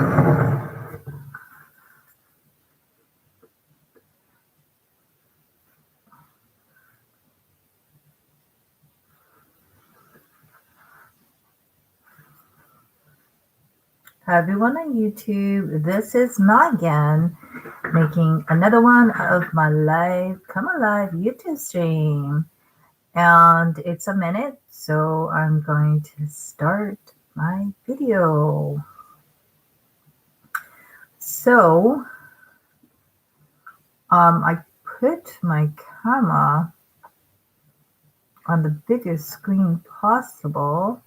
Hi everyone on YouTube. This is Megan making another one of my live Come Alive YouTube stream. And it's a minute, so I'm going to start my video. So I put my camera on the biggest screen possible.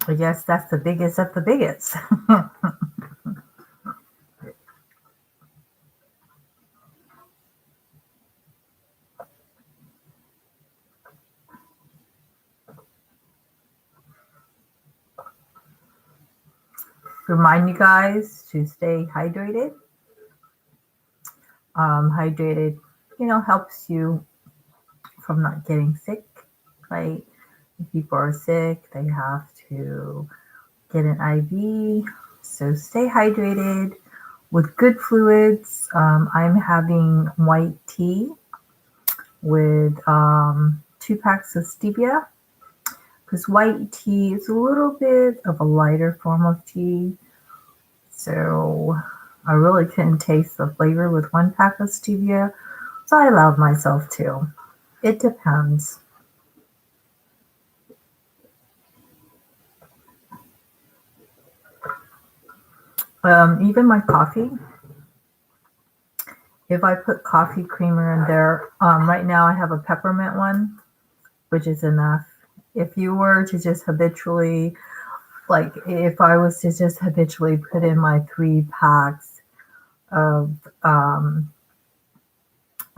I guess that's the biggest of the biggest. Remind you guys to stay hydrated. Hydrated, helps you from not getting sick, right? If people are sick, they have to get an IV. So stay hydrated with good fluids. I'm having white tea with 2 packs of stevia, because white tea is a little bit of a lighter form of tea. So I really couldn't taste the flavor with 1 pack of stevia, so I allowed myself to. It depends. Even my coffee, if I put coffee creamer in there, right now I have a peppermint one, which is enough. If you were to just habitually, if I was to just habitually put in my 3 packs of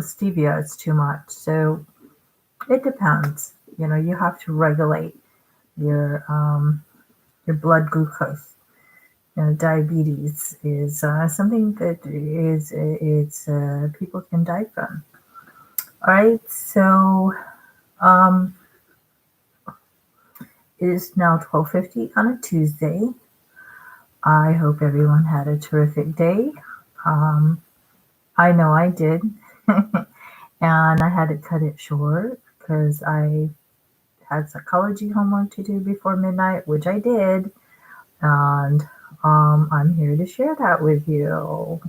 stevia, it's too much. So it depends. You have to regulate your blood glucose. Diabetes is something that people can die from. All right, so it is now 12:50 on a Tuesday. I hope everyone had a terrific day. I know I did, and I had to cut it short because I had psychology homework to do before midnight, which I did, and I'm here to share that with you.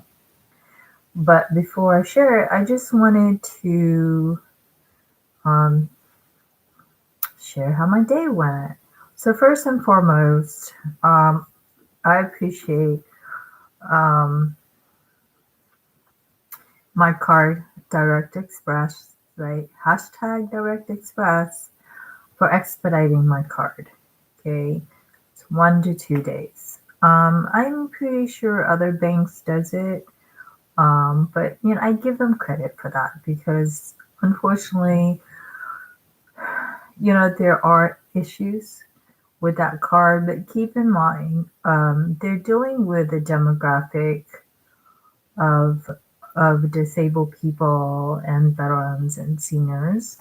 But before I share it, I just wanted to share how my day went. So first and foremost, I appreciate my card, Direct Express, right? Hashtag Direct Express for expediting my card. Okay, it's 1 to 2 days. I'm pretty sure other banks does it, but I give them credit for that because unfortunately, there are issues with that card. But keep in mind, they're dealing with a demographic of disabled people and veterans and seniors,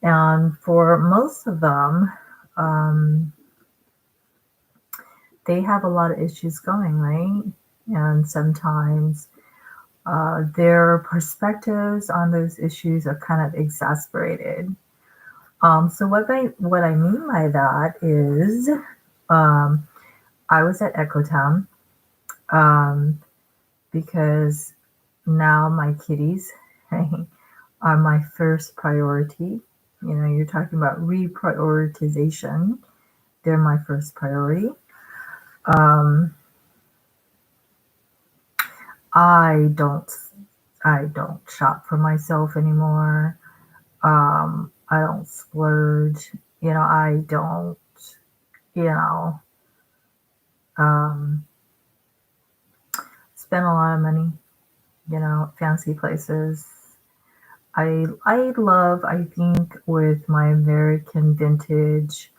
and for most of them, they have a lot of issues going, right? And sometimes their perspectives on those issues are kind of exasperated. So what I mean by that is, I was at Echotown because now my kitties are my first priority. You're talking about reprioritization. They're my first priority. I don't shop for myself anymore. I don't splurge. I don't, you know, um, spend a lot of money, fancy places. I think with my American vintage,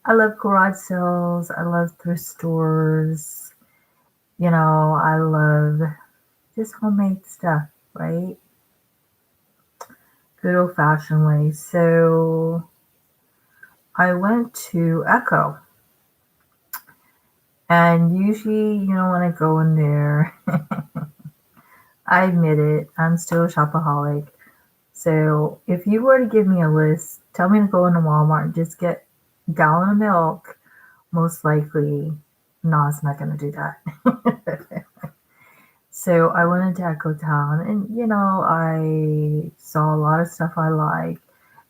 I love garage sales. I love thrift stores. I love just homemade stuff, right? good old fashioned way. So I went to Echo. And usually, when I go in there, I admit it, I'm still a shopaholic. So if you were to give me a list, tell me to go into Walmart and just get a gallon of milk, most likely, no, it's not going to do that. So I went into Echo Town and, I saw a lot of stuff I like.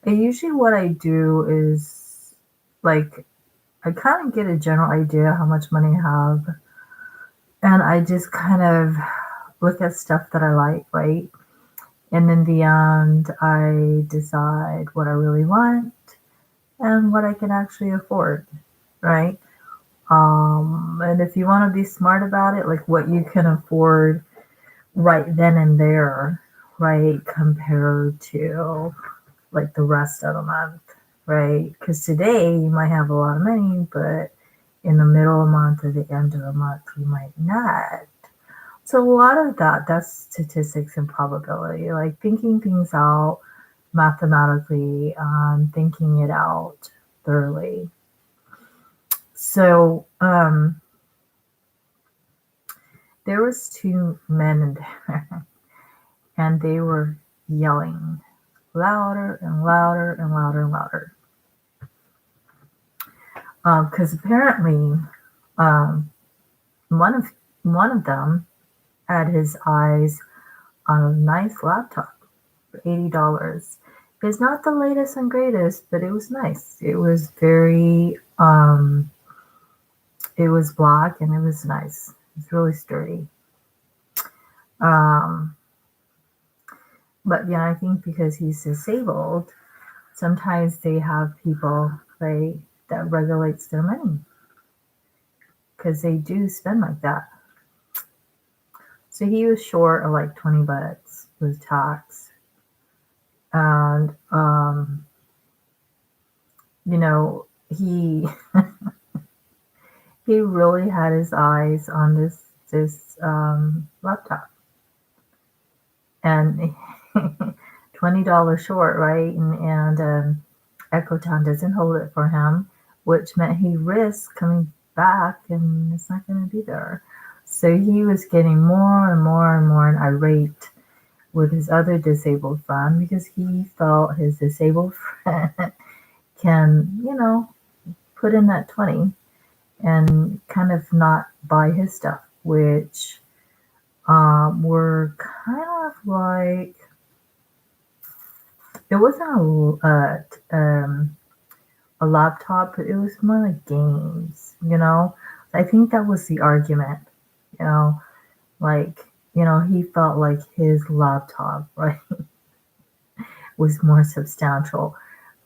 And usually what I do is, like, I kind of get a general idea how much money I have. And I just kind of look at stuff that I like, right? And in the end, I decide what I really want and what I can actually afford, right? And if you want to be smart about it, like what you can afford right then and there, right, compared to like the rest of the month, right? Because today you might have a lot of money, but in the middle of the month or the end of the month, you might not. So a lot of that's statistics and probability, like thinking things out mathematically, thinking it out thoroughly. So there was two men in there, and they were yelling louder and louder and louder and louder. Because apparently, um, one of them had his eyes on a nice laptop for $80. It's not the latest and greatest, but it was nice. It was very, it was black and it was nice. It's really sturdy. Um, but yeah, I think because he's disabled, sometimes they have people, right, that regulates their money because they do spend like that. So he was short of like $20 with tax. And, he he really had his eyes on this laptop, and $20 short, right? And Echotown doesn't hold it for him, which meant he risked coming back, and it's not going to be there. So he was getting more and more and more irate with his other disabled friend because he felt his disabled friend can, put in that 20 and kind of not buy his stuff, which were kind of like, it wasn't a laptop, but it was more like games. I think that was the argument, you know, like, he felt like his laptop, right, was more substantial,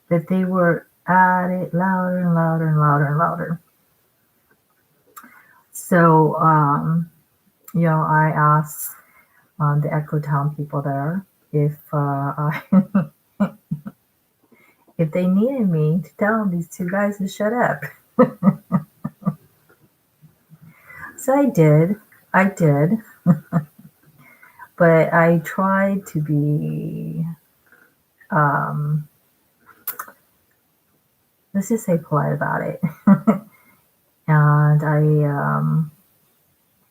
but they were at it louder and louder and louder and louder. So, I asked the Echo Town people there if if they needed me to tell these two guys to shut up. So I did. I did. But I tried to be, um, let's just say, polite about it. And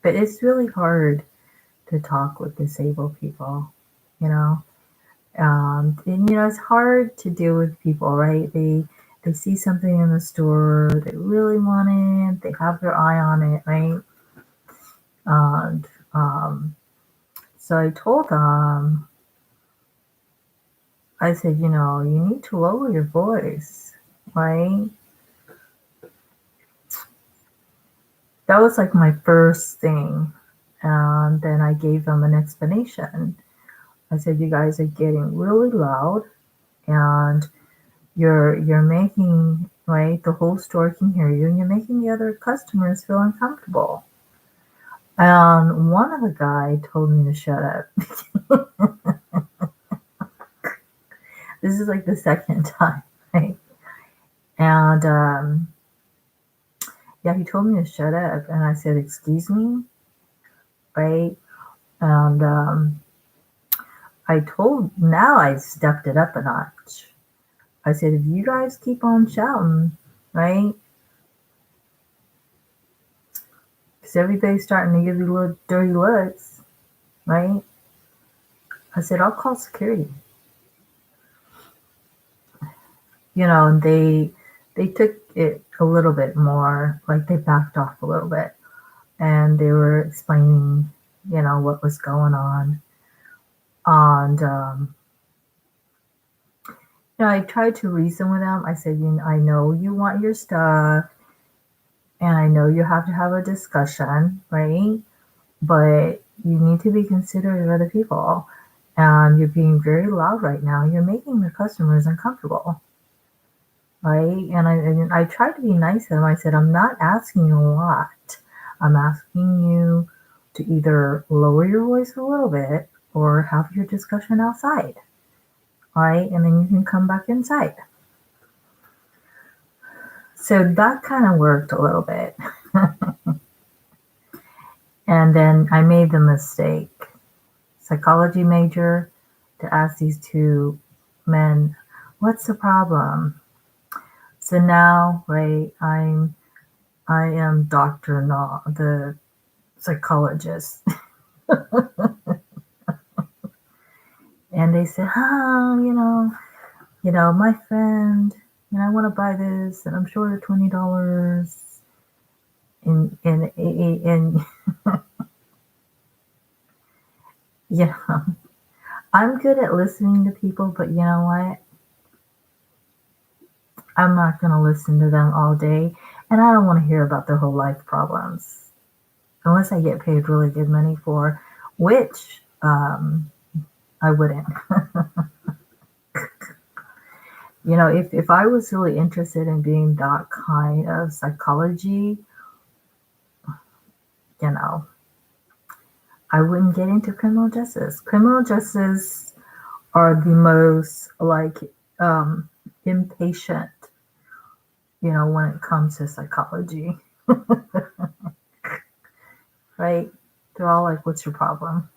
but it's really hard to talk with disabled people, you know. And it's hard to deal with people, right? They see something in the store, they really want it, they have their eye on it, right? And so I told them, I said, you need to lower your voice, right? That was like my first thing. And then I gave them an explanation. I said, you guys are getting really loud, and you're making, right, the whole store can hear you, and you're making the other customers feel uncomfortable. And one of the guy told me to shut up. This is like the second time, right? And yeah, he told me to shut up, and I said, excuse me, right? And now I stepped it up a notch. I said, if you guys keep on shouting, right? Because everybody's starting to give you little dirty looks, right? I said, I'll call security. And they took it a little bit more, like they backed off a little bit, and they were explaining, what was going on. And I tried to reason with them. I said, I know you want your stuff, and I know you have to have a discussion, right? But you need to be considerate of other people. And you're being very loud right now. You're making the customers uncomfortable, right? And I tried to be nice to them. I said, I'm not asking you a lot. I'm asking you to either lower your voice a little bit or have your discussion outside, right? And then you can come back inside. So that kind of worked a little bit. And then I made the mistake, psychology major, to ask these two men, what's the problem? So now, right, I am Dr. Na, the psychologist. And they said, my friend, I want to buy this, and I'm short of $20. And I'm good at listening to people, but you know what? I'm not going to listen to them all day, and I don't want to hear about their whole life problems unless I get paid really good money for, which I wouldn't. If I was really interested in being that kind of psychology, I wouldn't get into criminal justice. Criminal justice are the most impatient, when it comes to psychology. Right? They're all like, what's your problem?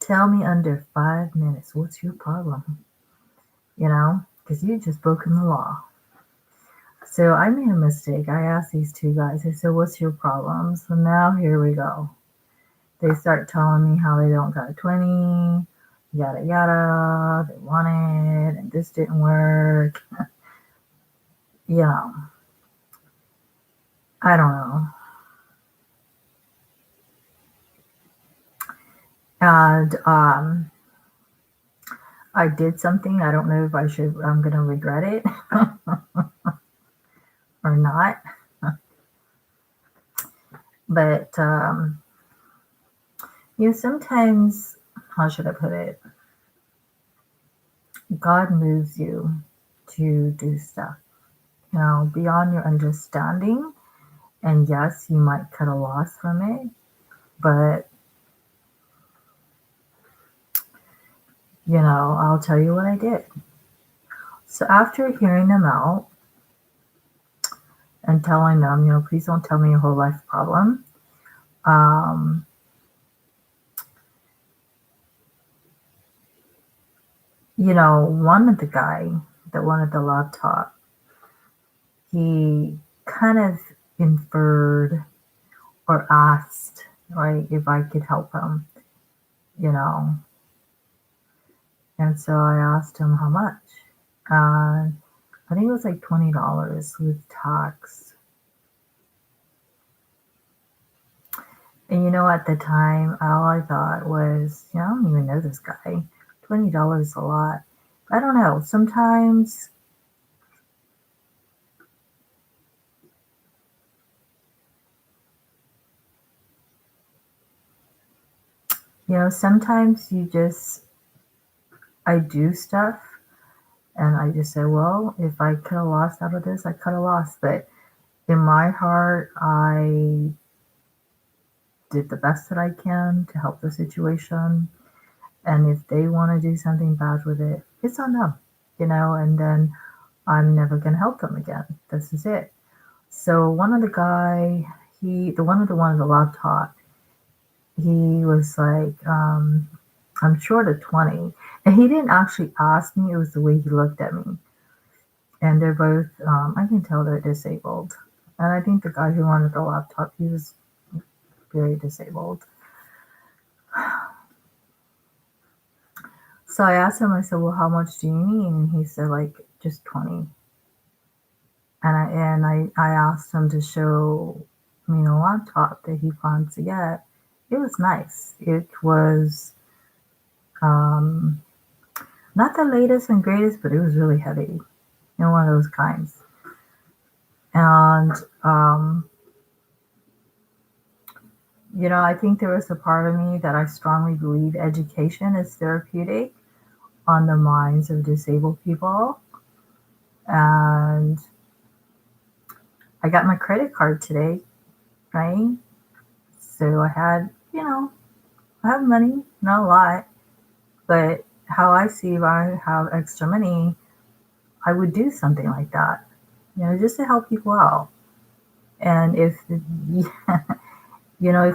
Tell me under 5 minutes, what's your problem? Because you just broken the law. So I made a mistake. I asked these two guys, I said, what's your problem? So now here we go. They start telling me how they don't got 20, yada, yada, they want it, and this didn't work. I don't know. And I did something. I don't know if I'm going to regret it or not. But, sometimes, how should I put it? God moves you to do stuff, beyond your understanding. And yes, you might cut a loss from it, but, I'll tell you what I did. So after hearing them out and telling them, please don't tell me your whole life problem, one of the guy that wanted the laptop, he kind of inferred or asked, right, if I could help him, And so I asked him how much. I think it was like $20 with tax. And at the time, all I thought was, I don't even know this guy. $20 is a lot. I don't know. Sometimes sometimes I do stuff and I just say, well, if I cut a loss out of this, I cut a loss. But in my heart, I did the best that I can to help the situation. And if they want to do something bad with it, it's on them, and then I'm never going to help them again. This is it. So one of the guy, the one with the laptop, he was like, I'm short of 20. And he didn't actually ask me, it was the way he looked at me. And they're both, I can tell they're disabled. And I think the guy who wanted the laptop, he was very disabled. So I asked him, I said, well, how much do you need? And he said, like, just 20. And I asked him to show me a laptop that he plans to get. It was nice. It was um, not the latest and greatest, but it was really heavy. One of those kinds. And I think there was a part of me that I strongly believe education is therapeutic on the minds of disabled people. And I got my credit card today, right? So I had, I have money, not a lot, but how I see if I have extra money, I would do something like that, just to help people out. And if, if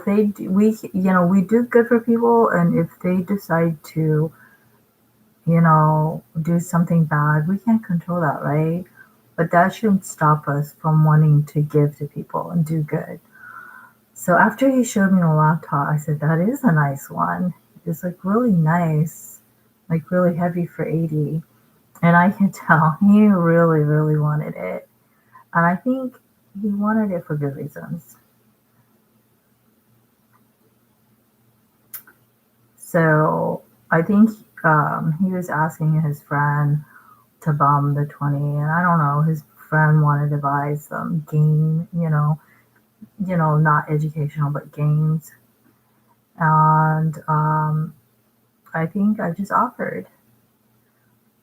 they, we do good for people, and if they decide to, do something bad, we can't control that, right? But that shouldn't stop us from wanting to give to people and do good. So after he showed me the laptop, I said, that is a nice one. It's like really nice, like really heavy for 80. And I can tell he really, really wanted it. And I think he wanted it for good reasons. So I think he was asking his friend to bum the 20. And I don't know, his friend wanted to buy some game, not educational, but games. And I think I just offered.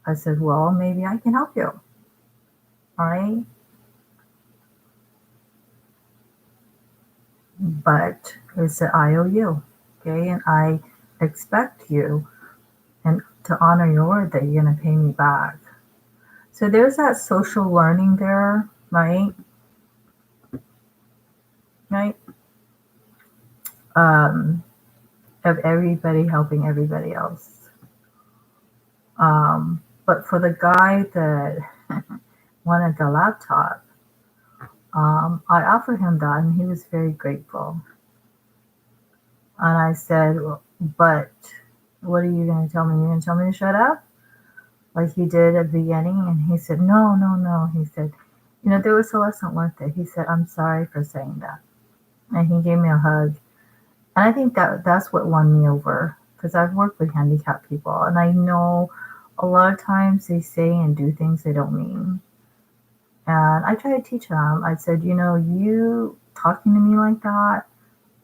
I said, well, maybe I can help you. All right. But it's an IOU. Okay. And I expect you and to honor your word that you're going to pay me back. So there's that social learning there, right? Right. Of everybody helping everybody else. But for the guy that wanted the laptop, I offered him that, and he was very grateful. And I said, well, but what are you going to tell me? You're going to tell me to shut up? Like he did at the beginning? And he said, no, no, no. He said, there was a lesson learned there. He said, I'm sorry for saying that. And he gave me a hug. And I think that's what won me over, because I've worked with handicapped people, and I know a lot of times they say and do things they don't mean. And I try to teach them. I said, you talking to me like that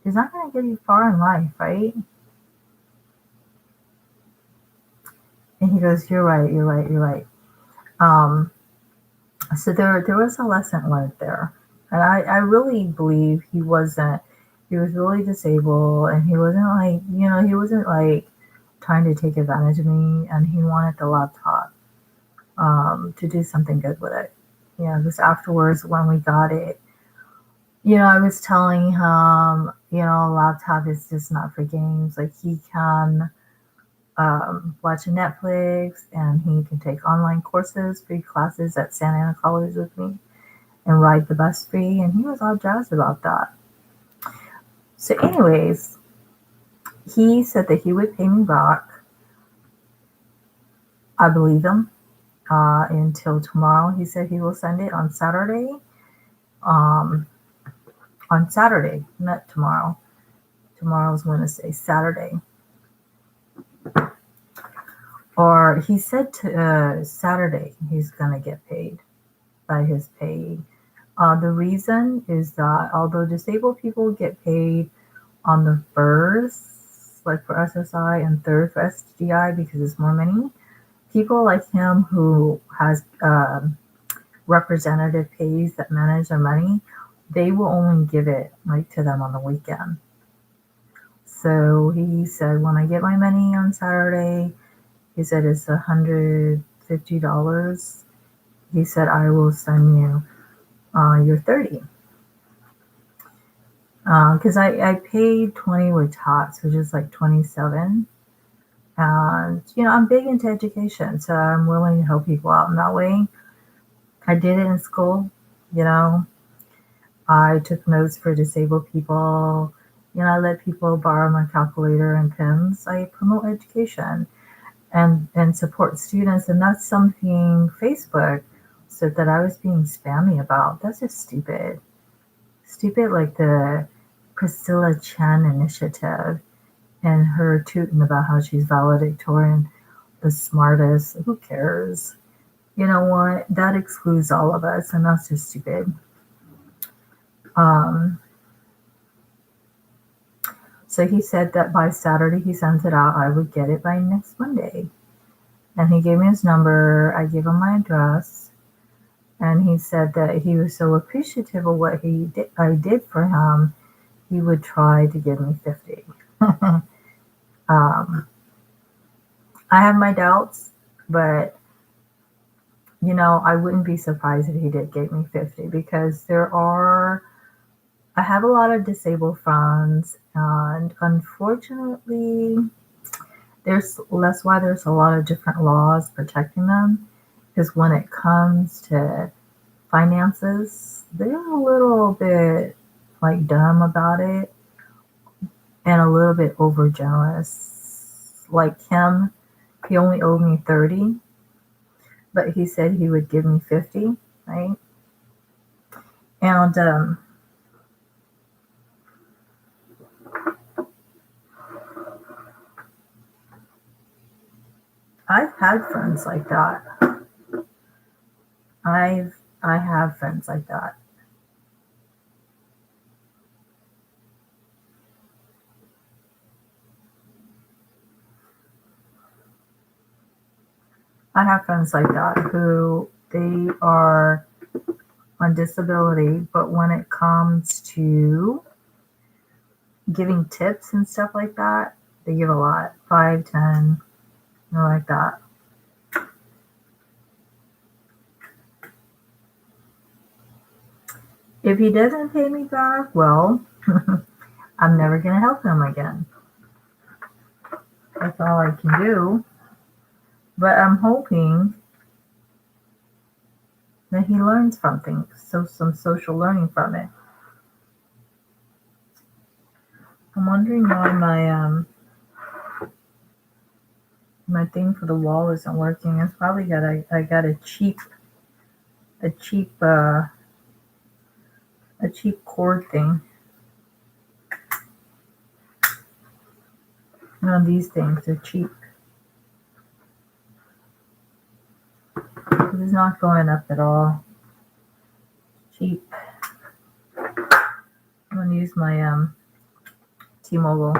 is not going to get you far in life, right? And he goes, you're right, you're right, you're right. So there was a lesson learned there. And I really believe he was really disabled, and he wasn't like trying to take advantage of me, and he wanted the laptop to do something good with it. Because afterwards when we got it, I was telling him, laptop is just not for games. Like he can watch Netflix, and he can take online courses, free classes at Santa Ana College with me, and ride the bus free. And he was all jazzed about that. So anyways, he said that he would pay me back. I believe him until tomorrow. He said he will send it on Saturday. On Saturday, not tomorrow. Tomorrow's Wednesday, Saturday. Or he said Saturday he's going to get paid by his pay. The reason is that although disabled people get paid on the first, like for SSI, and third for SDI because it's more money, people like him who has representative pays that manage their money, they will only give it like to them on the weekend. So he said, when I get my money on Saturday, he said it's $150. He said, I will send you your 30. Because I paid 20 with tots, which is like 27. And, I'm big into education, so I'm willing to help people out in that way. I did it in school, you know. I took notes for disabled people. I let people borrow my calculator and pens. I promote education and support students, and that's something Facebook said that I was being spammy about. That's just stupid. Stupid like the Priscilla Chan initiative and her tooting about how she's valedictorian, the smartest. Who cares? You know what? That excludes all of us, and that's just stupid. So he said that by Saturday he sends it out. I would get it by next Monday. And he gave me his number. I gave him my address. And he said that he was so appreciative of what I did for him, he would try to give me 50. I have my doubts, but I wouldn't be surprised if he did give me 50, because I have a lot of disabled friends, and unfortunately, that's why there's a lot of different laws protecting them, because when it comes to finances, they're a little bit like dumb about it and a little bit overgenerous. Like him, he only owed me 30, but he said he would give me 50, right? And I've had friends like that. I have friends like that. I have friends like that who they are on disability, but when it comes to giving tips and stuff like that, they give a lot, 5, 10, like that. If he doesn't pay me back, well, I'm never going to help him again. That's all I can do. But I'm hoping that he learns from things, so some social learning from it. I'm wondering why my thing for the wall isn't working. It's probably I got a cheap cord thing. These things are cheap. It's not going up at all. Cheap. I'm gonna use my T-Mobile.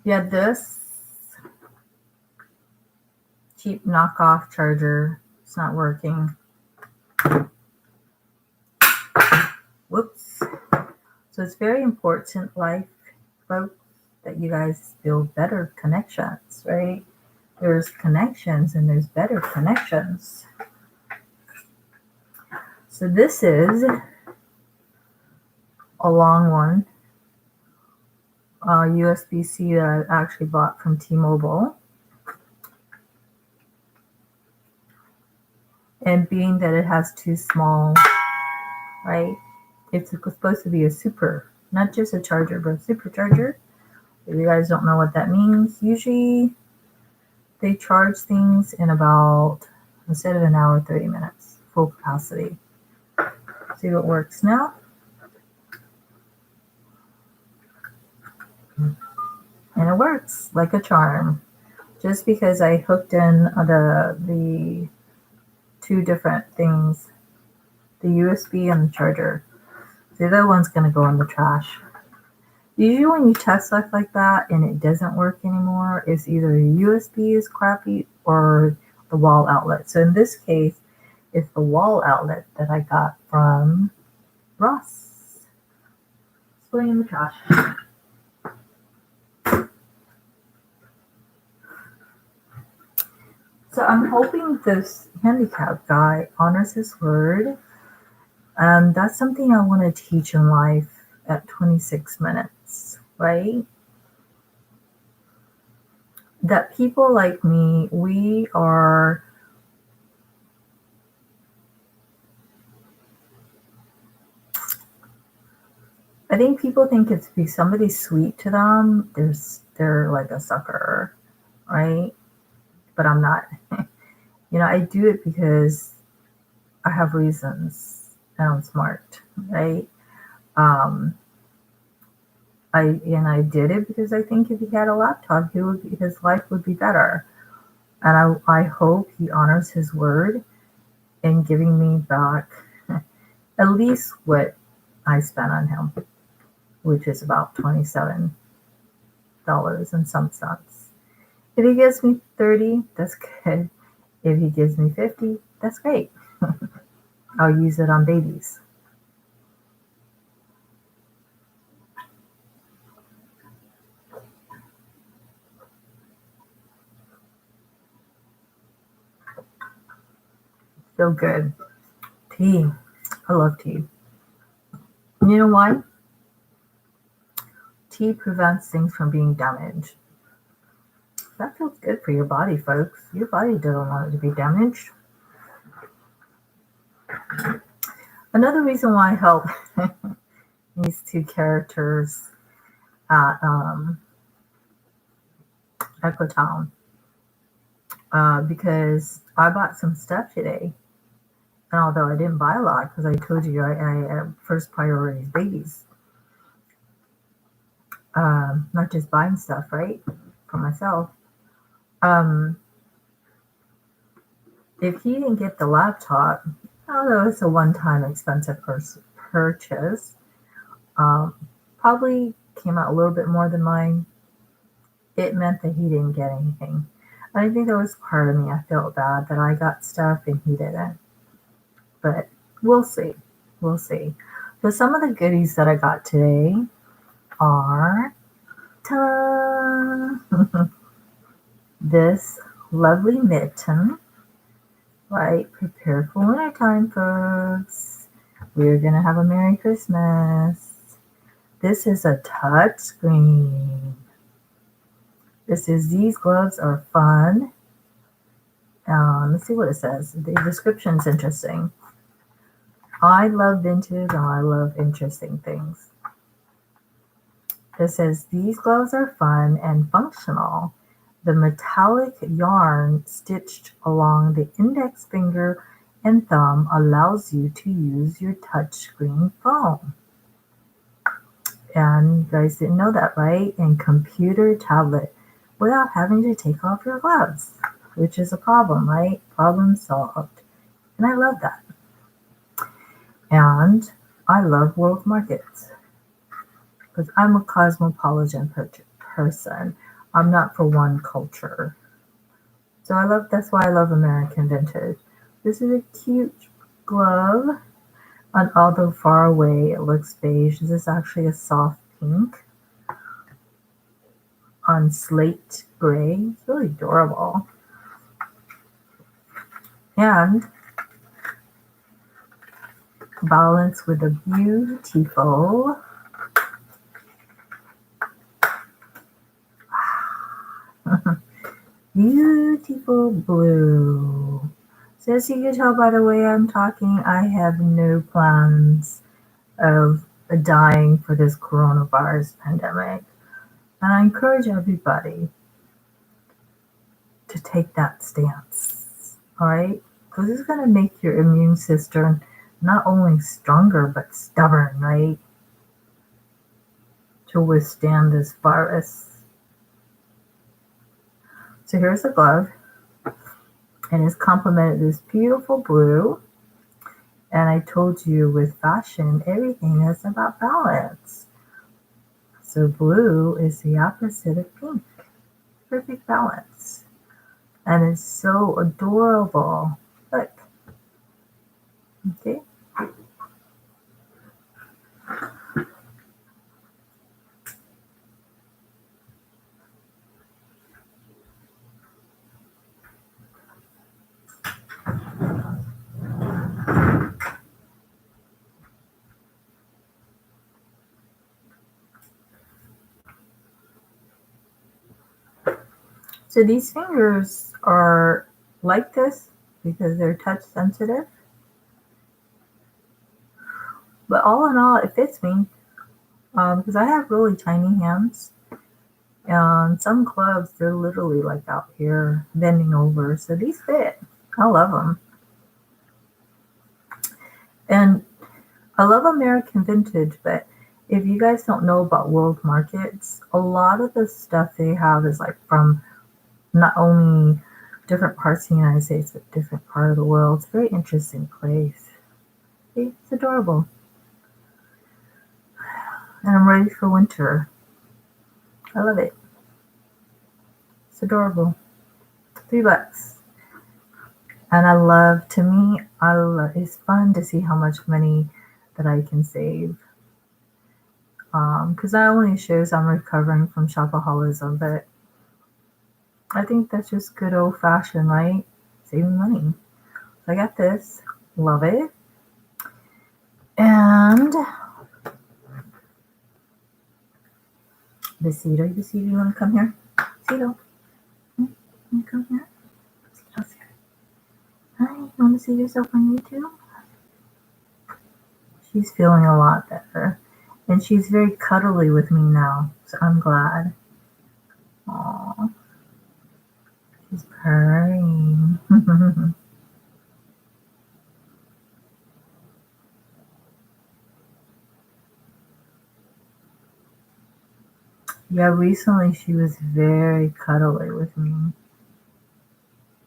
Yeah, this cheap knockoff charger, it's not working. Whoops. So it's very important, life, folks, that you guys build better connections, right? There's connections and there's better connections. So this is a long one, USB-C that I actually bought from T-Mobile. And being that it has two small, right? It's supposed to be a super, not just a charger, but a supercharger. If you guys don't know what that means, usually they charge things in about, instead of an hour, 30 minutes, full capacity. See what works now. and it works like a charm. Just because I hooked in the two different things, the USB and the charger, the other one's going to go in the trash. Usually when you test stuff like that and it doesn't work anymore, it's either the USB is crappy or the wall outlet. So in this case, it's the wall outlet that I got from Ross. It's going in the trash. So I'm hoping this handicapped guy honors his word. That's something I want to teach in life at 26 minutes, right? That people like me, I think people think if somebody's sweet to them, they're like a sucker, right? But I'm not. I do it because I have reasons and I'm smart, right? Um, I did it because I think if he had a laptop, his life would be better. And I hope he honors his word in giving me back at least what I spent on him, which is about $27 and some cents. If he gives me 30, that's good. If he gives me 50, that's great. I'll use it on babies. So good. Tea. I love tea. You know why? Tea prevents things from being damaged. That feels good for your body, folks. Your body doesn't want it to be damaged. Another reason why I help these two characters at Ecotown, because I bought some stuff today. And although I didn't buy a lot, because I told you I first priority is babies. Not just buying stuff, right, for myself. If he didn't get the laptop, although it's a one-time expensive purchase, probably came out a little bit more than mine. It meant that he didn't get anything. I think there was part of me, I felt bad that I got stuff and he didn't. But we'll see. We'll see. So some of the goodies that I got today are this lovely mitten, right? Prepare for wintertime, folks. We're going to have a Merry Christmas. This is a touch screen. These gloves are fun. Let's see what it says. The description's interesting. I love vintage and I love interesting things. It says, these gloves are fun and functional. The metallic yarn stitched along the index finger and thumb allows you to use your touchscreen phone. And you guys didn't know that, right? And computer tablet without having to take off your gloves, which is a problem, right? Problem solved. And I love that. And I love world markets because I'm a cosmopolitan person. I'm not for one culture. So that's why I love American vintage. This is a cute glove. And although far away it looks beige, this is actually a soft pink on slate gray. It's really adorable. And balanced with a beautiful blue. So as you can tell by the way I'm talking, I have no plans of dying for this coronavirus pandemic. And I encourage everybody to take that stance, all right? Because it's going to make your immune system not only stronger, but stubborn, right? To withstand this virus. So here's the glove, and it's complemented this beautiful blue. And I told you with fashion, everything is about balance. So blue is the opposite of pink. Perfect balance. And it's so adorable. Look. Okay. So these fingers are like this because they're touch sensitive. But all in all, it fits me because I have really tiny hands. And some gloves, they're literally like out here bending over. So these fit. I love them. And I love American vintage, but if you guys don't know about world markets, a lot of the stuff they have is like from not only different parts of the United States, but different part of the world. It's a very interesting place. It's adorable. And I'm ready for winter. I love it. It's adorable. $3. And I love, it's fun to see how much money that I can save. Because not only shows I'm recovering from shopaholism, but I think that's just good old fashioned, right? Saving money. So I got this. Love it. And Besito, you want to come here? Besito, you come here? Besito's here. Hi, you want to see yourself on YouTube? She's feeling a lot better. And she's very cuddly with me now, so I'm glad. Aww. She's purring. Yeah, recently she was very cuddly with me.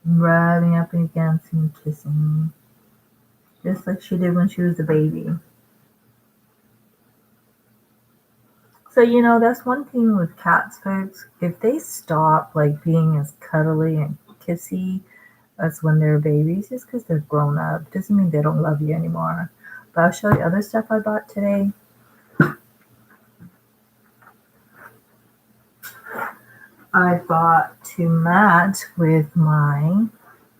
Rubbing up against me, kissing me. Just like she did when she was a baby. So, that's one thing with cats, folks. If they stop like being as cuddly and kissy as when they're babies, just because they're grown up, doesn't mean they don't love you anymore. But I'll show you other stuff I bought today. I bought to match with my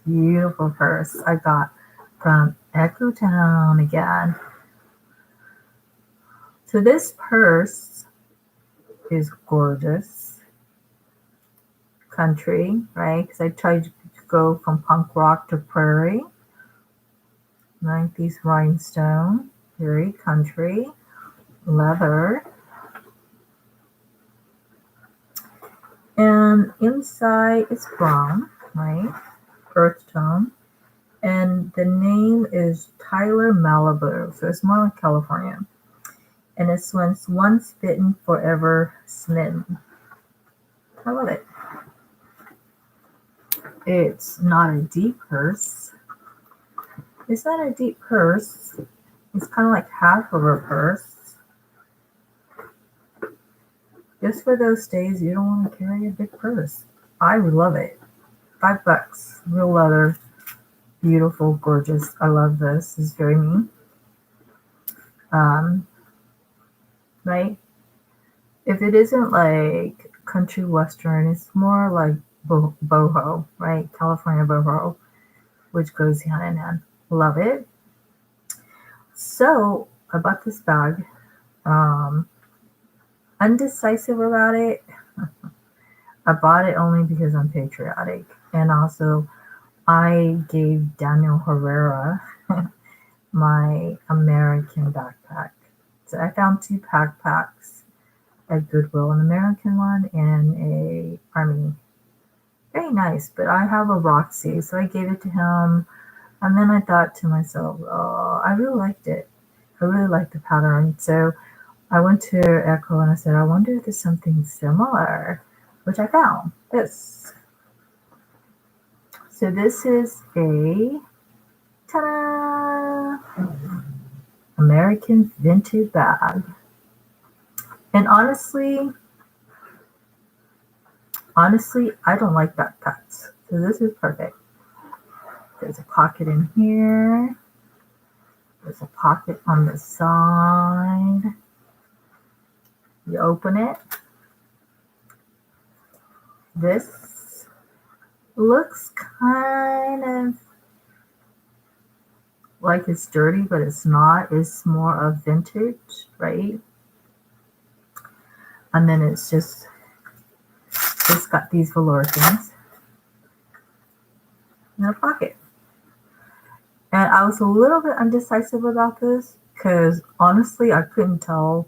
beautiful purse I got from Echo Town again. So this purse is gorgeous. Country, right? Because I tried to go from punk rock to prairie. Like these rhinestone, very country, leather. And inside is brown, right? Earth tone. And the name is Tyler Malibu. So it's more like California. And it's once bitten, forever smitten. I love it. It's not a deep purse. It's not a deep purse. It's kind of like half of a purse. Just for those days you don't want to carry a big purse. I would love it. $5. Real leather. Beautiful, gorgeous. I love this. It's very me. Right? If it isn't like country western, it's more like boho, right? California boho, which goes hand in hand. Love it. So I bought this bag. Undecisive about it. I bought it only because I'm patriotic. And also I gave Daniel Herrera my American backpack. So I found 2 backpacks at Goodwill, an American one and a Army. Very nice, but I have a Roxy, so I gave it to him. And then I thought to myself, oh, I really liked it. I really liked the pattern. So I went to Echo and I said, I wonder if there's something similar, which I found. This. So this is a ta-da, American vintage bag. And honestly, I don't like backpacks. So this is perfect. There's a pocket in here. There's a pocket on the side. You open it. This looks kind of like it's dirty, but it's not. It's more of vintage, right? And then it's got these velour things in a pocket. And I was a little bit undecisive about this because honestly, I couldn't tell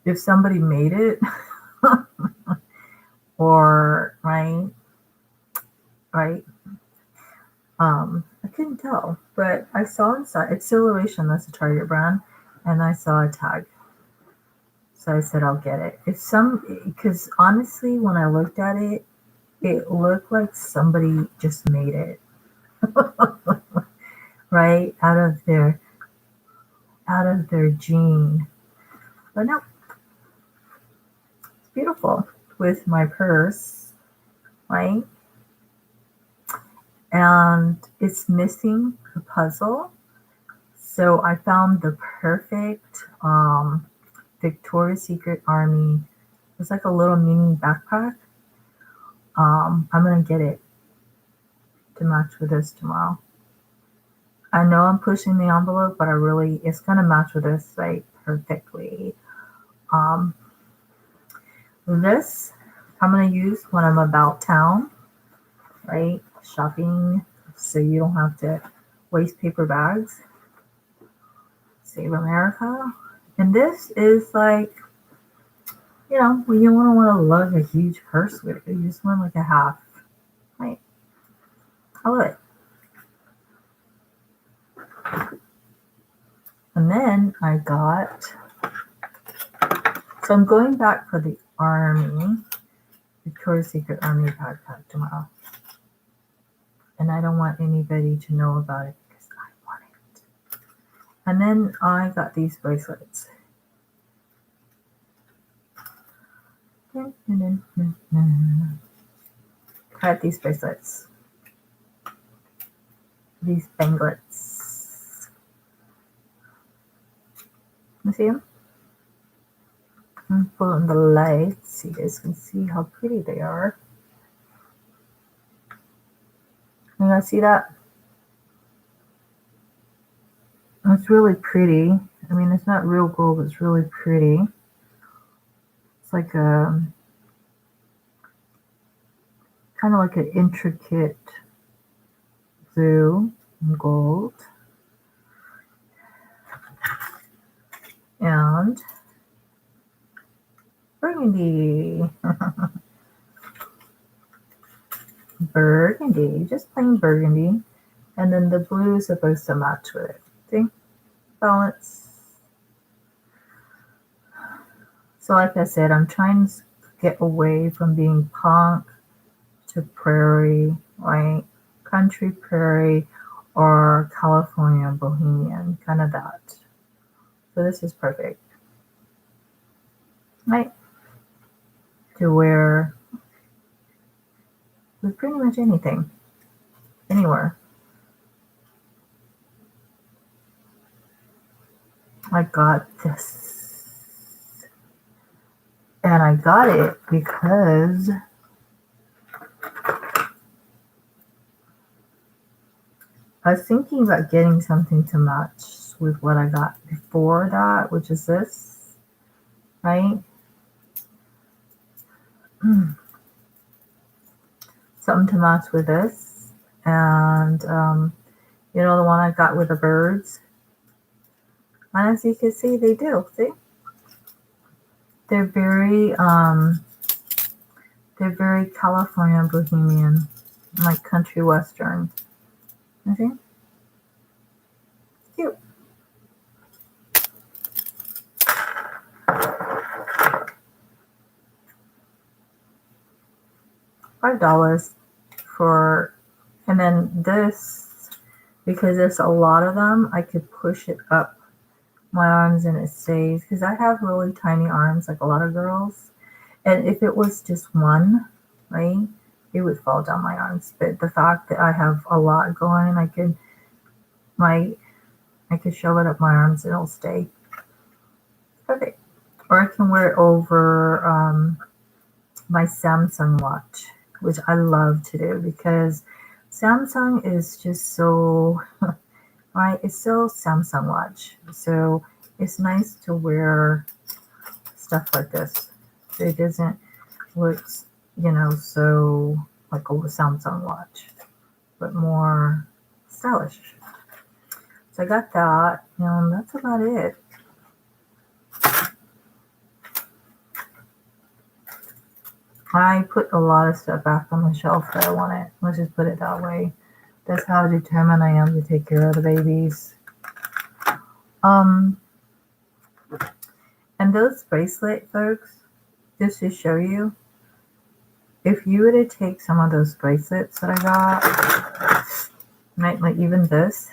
if somebody made it or right. I couldn't tell, but I saw inside. It's Silluration, that's a Target brand, and I saw a tag. So I said, I'll get it. Because honestly, when I looked at it, it looked like somebody just made it. Right? Out of their gene. But no, it's beautiful with my purse, right? And it's missing the puzzle. So I found the perfect Victoria's Secret Army. It's like a little mini backpack. I'm going to get it to match with this tomorrow. I know I'm pushing the envelope, but it's going to match with this like perfectly. This I'm going to use when I'm about town, right? Shopping, so you don't have to waste paper bags. Save America. And this is like, when you want to lug a huge purse with you, you just want like a half, right? I love it. And then I got, so I'm going back for the Army, Victoria's Secret Army backpack tomorrow. And I don't want anybody to know about it because I want it. And then I got these bracelets. I got these bracelets. These banglets. You see them? I'm pulling the lights so you guys can see how pretty they are. You guys see that? It's really pretty. I mean, it's not real gold, but it's really pretty. It's like a kind of like an intricate blue and gold. And burgundy. Burgundy, just plain burgundy. And then the blue is supposed to match with it. See? Balance. So like I said, I'm trying to get away from being punk to prairie, right? Country prairie or California bohemian, kind of that. So this is perfect, right? To wear with pretty much anything, anywhere. I got this. And I got it because I was thinking about getting something to match with what I got before that, which is this, right? Something to match with this. And, the one I got with the birds. And as you can see, they do, see? They're very California bohemian, like country western. You see? Cute. $5 and then this, because there's a lot of them, I could push it up my arms and it stays, because I have really tiny arms like a lot of girls. And if it was just one, right, it would fall down my arms. But the fact that I have a lot going, I could shove it up my arms and it'll stay. Perfect. Or I can wear it over my Samsung watch, which I love to do because Samsung is just so, right? It's so Samsung watch. So it's nice to wear stuff like this. It doesn't look, so like a Samsung watch, but more stylish. So I got that, and that's about it. I put a lot of stuff back on the shelf that I wanted. Let's just put it that way. That's how determined I am to take care of the babies. And those bracelet, folks, just to show you, if you were to take some of those bracelets that I got, like even this,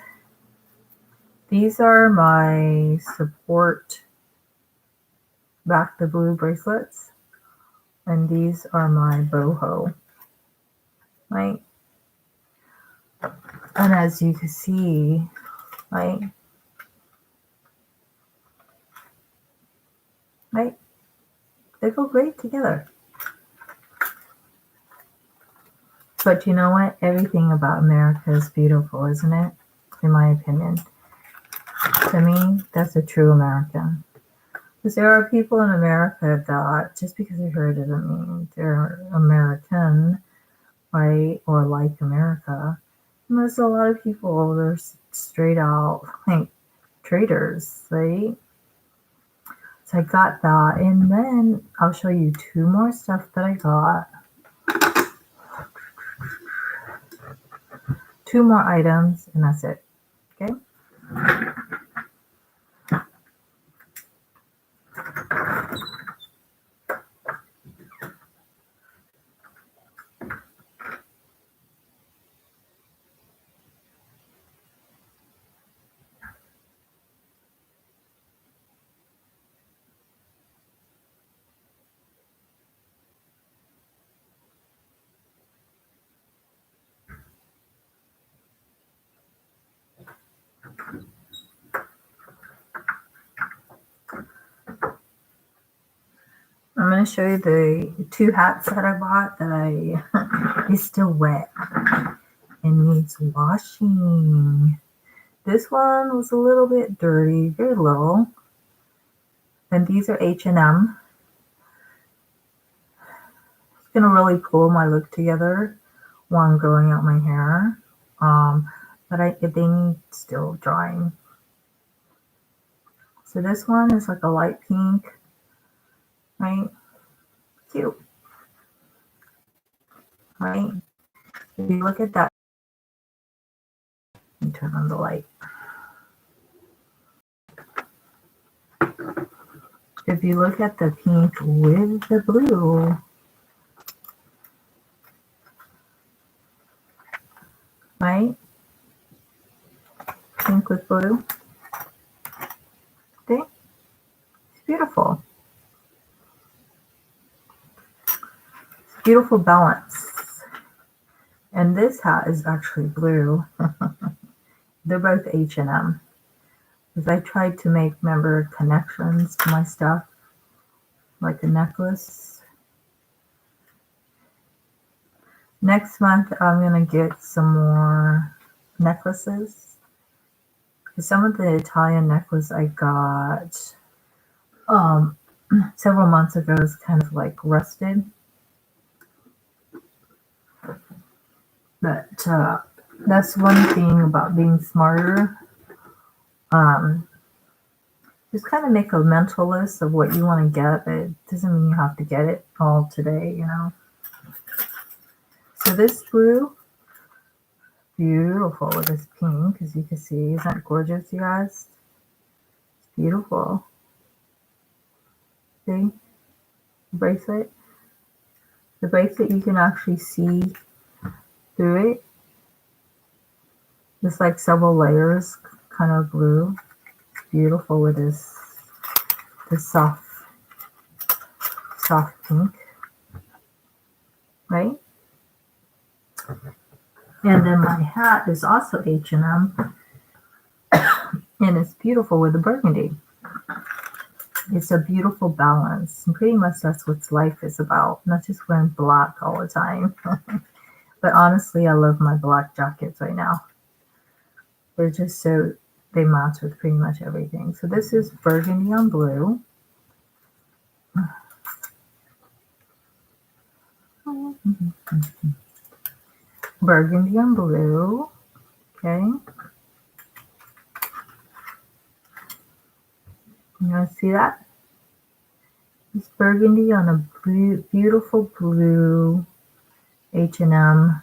these are my support back the blue bracelets, and these are my boho, right? And as you can see, right, they go great together. But you know what? Everything about America is beautiful, isn't it? In my opinion. To me, that's a true American. Because there are people in America that just because they're here doesn't mean they're American, right? Or like America. And there's a lot of people that are straight out like traitors, right? So I got that, and then I'll show you two more stuff that I got. Two more items, and that's it. Okay. I'm going to show you the two hats that I bought that is still wet and needs washing. This one was a little bit dirty, very little. And these are H&M. It's going to really pull my look together while I'm growing out my hair. But they need still drying. So this one is like a light pink. Right? Cute. Right? If you look at that, and turn on the light. If you look at the pink with the blue, right? Pink with blue. Okay? It's beautiful. Beautiful balance. And this hat is actually blue. They're both H&M. Because I tried to make, remember, connections to my stuff. Like a necklace. Next month, I'm going to get some more necklaces. Some of the Italian necklace I got several months ago is kind of like rusted. But that's one thing about being smarter. Just kind of make a mental list of what you want to get, but it doesn't mean you have to get it all today, you know. So this blue, beautiful with this pink, as you can see. Isn't that gorgeous, you guys? It's beautiful. See? The bracelet. The bracelet, you can actually see through it. It's like several layers, kind of blue. It's beautiful with this soft pink, right? And then my hat is also H&M, and it's beautiful with the burgundy. It's a beautiful balance, and pretty much that's what life is about, not just wearing black all the time. But honestly, I love my black jackets right now. They're just so, they match with pretty much everything. So this is burgundy on blue. Burgundy on blue. Okay. You guys see that? It's burgundy on a blue, beautiful blue H&M,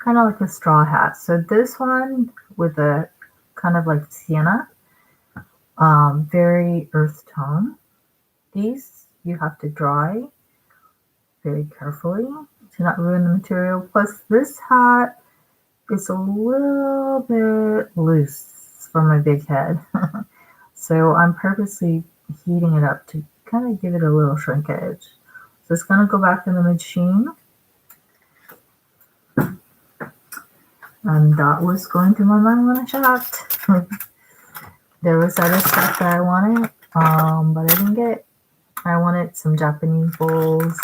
kind of like a straw hat. So this one with a kind of like sienna, very earth tone. These you have to dry very carefully to not ruin the material. Plus this hat is a little bit loose for my big head. So I'm purposely heating it up to kind of give it a little shrinkage. So it's going to go back in the machine. And that was going through my mind when I shopped. There was other stuff that I wanted, but I didn't get. I wanted some Japanese bowls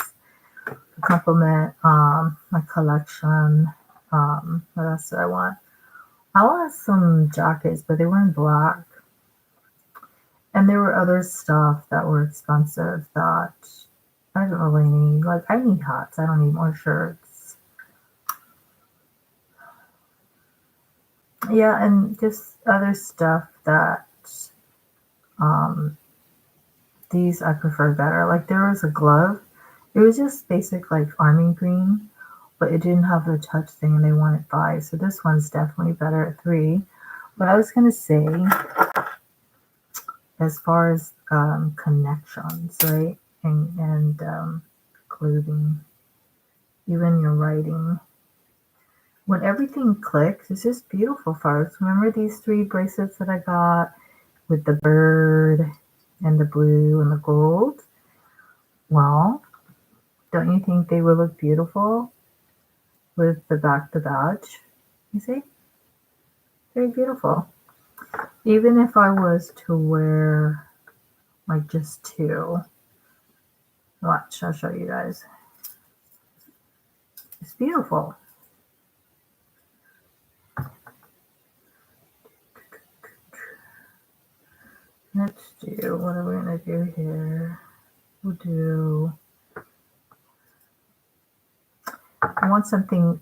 to complement my collection. What else did I want? I wanted some jackets, but they weren't black. And there were other stuff that were expensive that I don't really need. Like, I need hats. I don't need more shirts. Yeah, and just other stuff that these I prefer better. Like, there was a glove. It was just basic, like, army green, but it didn't have the touch thing, and they wanted 5. So this one's definitely better at 3. But I was going to say, as far as connections, right, and clothing, even your writing, when everything clicks, it's just beautiful, folks. Remember these 3 bracelets that I got with the bird and the blue and the gold? Well, don't you think they would look beautiful with the badge? You see? Very beautiful. Even if I was to wear like just 2, watch, I'll show you guys. It's beautiful. Let's do, what are we going to do here? We'll do, I want something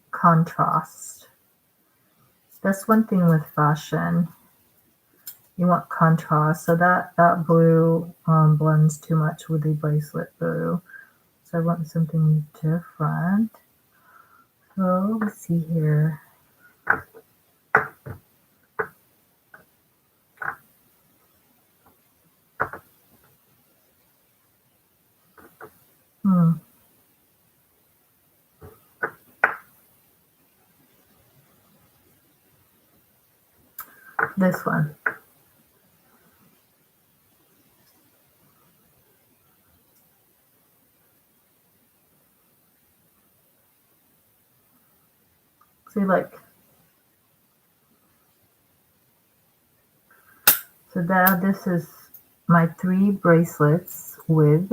contrast. That's one thing with fashion. You want contrast. So that blue blends too much with the bracelet blue. So I want something different. So let's see here. This one. See, like, so now this is my 3 bracelets with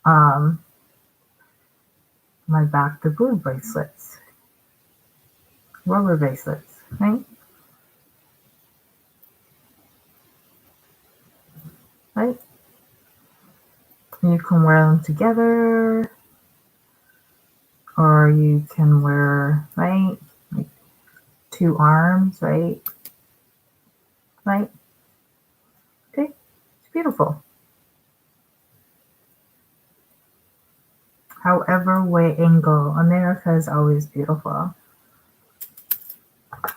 my back to blue bracelets, rubber bracelets, right? Right? You can wear them together, or you can wear, right, like 2 arms, right? Right? Okay, it's beautiful. However way angle, America is always beautiful.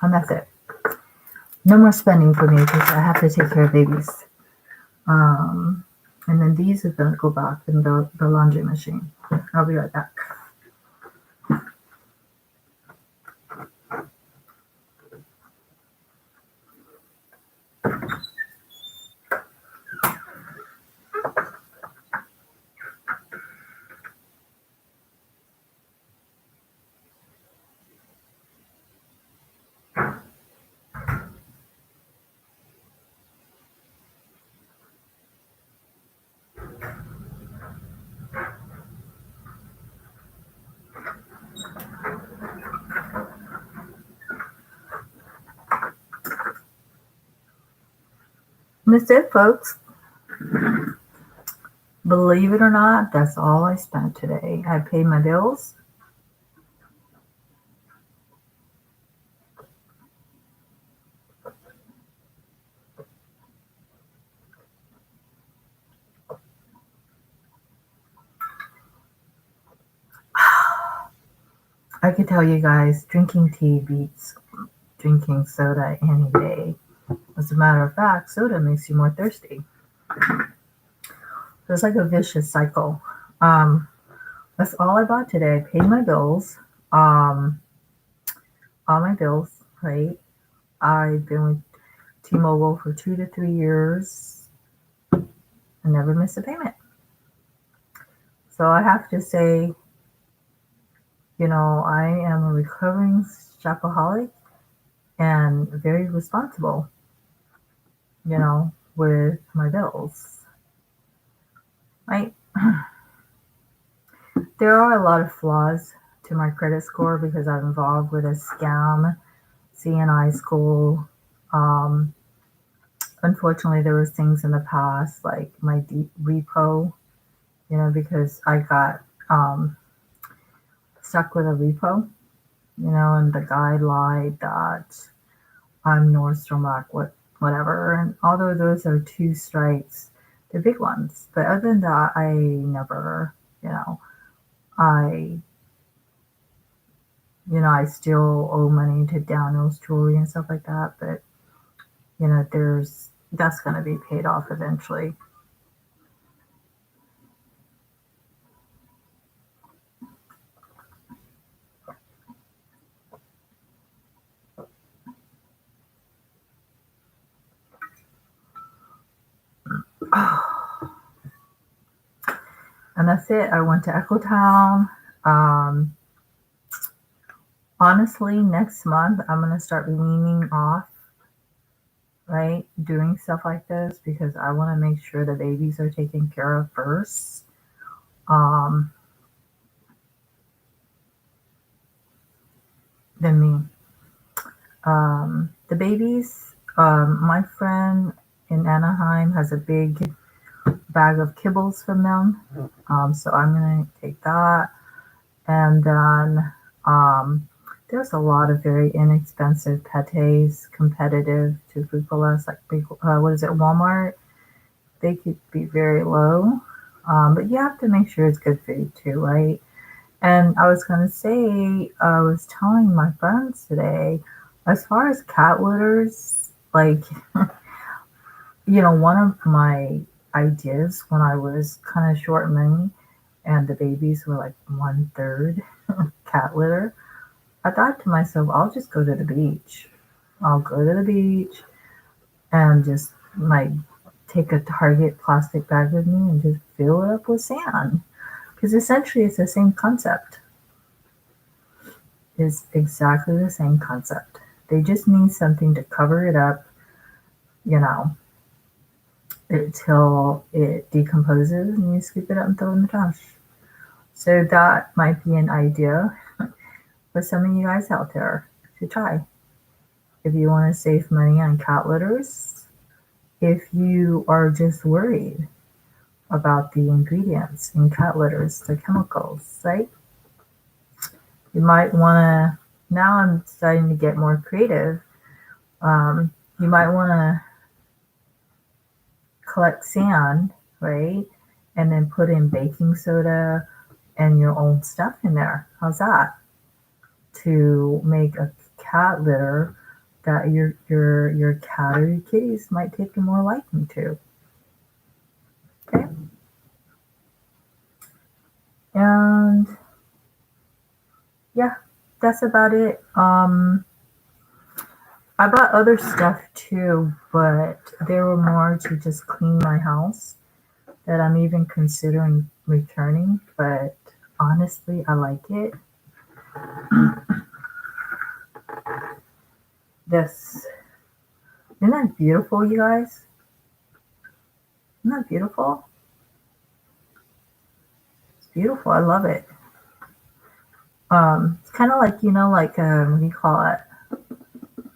And that's it. No more spending for me because I have to take care of babies. And then these are going to go back in the laundry machine. I'll be right back. And that's it, folks. Believe it or not, that's all I spent today. I paid my bills. I could tell you guys, drinking tea beats drinking soda any day. As a matter of fact, soda makes you more thirsty. So it's like a vicious cycle. That's all I bought today. I paid my bills. Um, all my bills, right? I've been with T-Mobile for 2 to 3 years. I never miss a payment. So I have to say, I am a recovering shopaholic and very responsible, with my bills. Right? There are a lot of flaws to my credit score because I'm involved with a scam CNI school. Unfortunately, there was things in the past like my deep repo, because I got stuck with a repo, and the guy lied that I'm Nordstrom Rack, whatever. And although those are two strikes, they're big ones. But other than that, I never, I, I still owe money to Daniel's Jewelry and stuff like that. But, that's going to be paid off eventually. And that's it. I went to Echo Town. Honestly, next month I'm going to start weaning off, right? Doing stuff like this because I want to make sure the babies are taken care of first. Than me. The babies, my friend in Anaheim has a big bag of kibbles from them. So I'm going to take that. And then there's a lot of very inexpensive pates, competitive to Frucolas, like big, Walmart. They could be very low. But you have to make sure it's good food too, right? And I was going to say, I was telling my friends today, as far as cat litters, like, one of my ideas when I was kind of short money and the babies were like 1/3 cat litter, I thought to myself, I'll just go to the beach. I'll go to the beach and just like take a Target plastic bag with me and just fill it up with sand. Because essentially it's the same concept. It's exactly the same concept. They just need something to cover it up, until it decomposes and you scoop it up and throw it in the trash. So that might be an idea for some of you guys out there to try. If you want to save money on cat litters, if you are just worried about the ingredients in cat litters, the chemicals, right? You might want to, now I'm starting to get more creative. You might want to collect sand, right? And then put in baking soda and your own stuff in there. How's that? To make a cat litter that your cat or your kitties might take a more liking to. Okay. And yeah, that's about it. I bought other stuff too, but they were more to just clean my house that I'm even considering returning. But honestly, I like it. This, isn't that beautiful, you guys? Isn't that beautiful? It's beautiful. I love it. It's kind of like, what do you call it?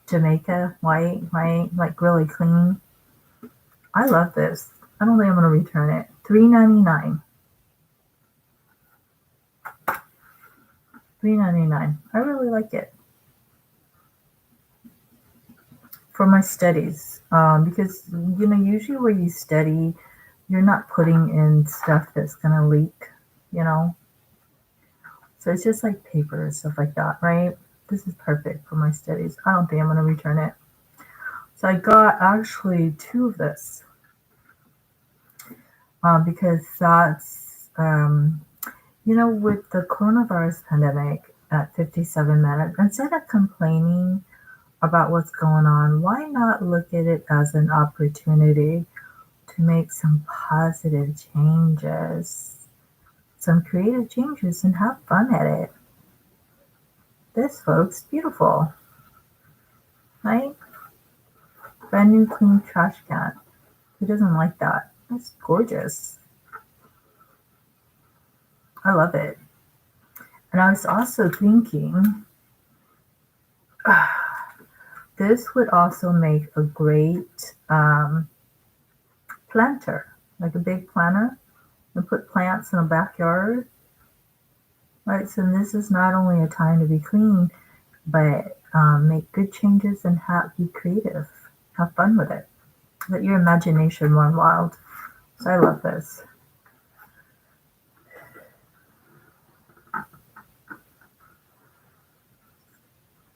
Jamaica white, right? Like really clean. I love this. I don't think I'm going to return it. $3.99. $3.99. I really like it for my studies, because usually where you study, you're not putting in stuff that's going to leak, you know. So it's just like paper and stuff like that, right? This is perfect for my studies. I don't think I'm going to return it. So I got actually 2 of this, because that's, with the coronavirus pandemic at 57 minutes, instead of complaining about what's going on, why not look at it as an opportunity to make some positive changes, some creative changes, and have fun at it? This, folks, beautiful, right? Brand new clean trash can. Who doesn't like that? That's gorgeous. I love it. And I was also thinking, this would also make a great planter, like a big planter, and put plants in a backyard. Right, so this is not only a time to be clean, but make good changes and be creative. Have fun with it. Let your imagination run wild. So I love this.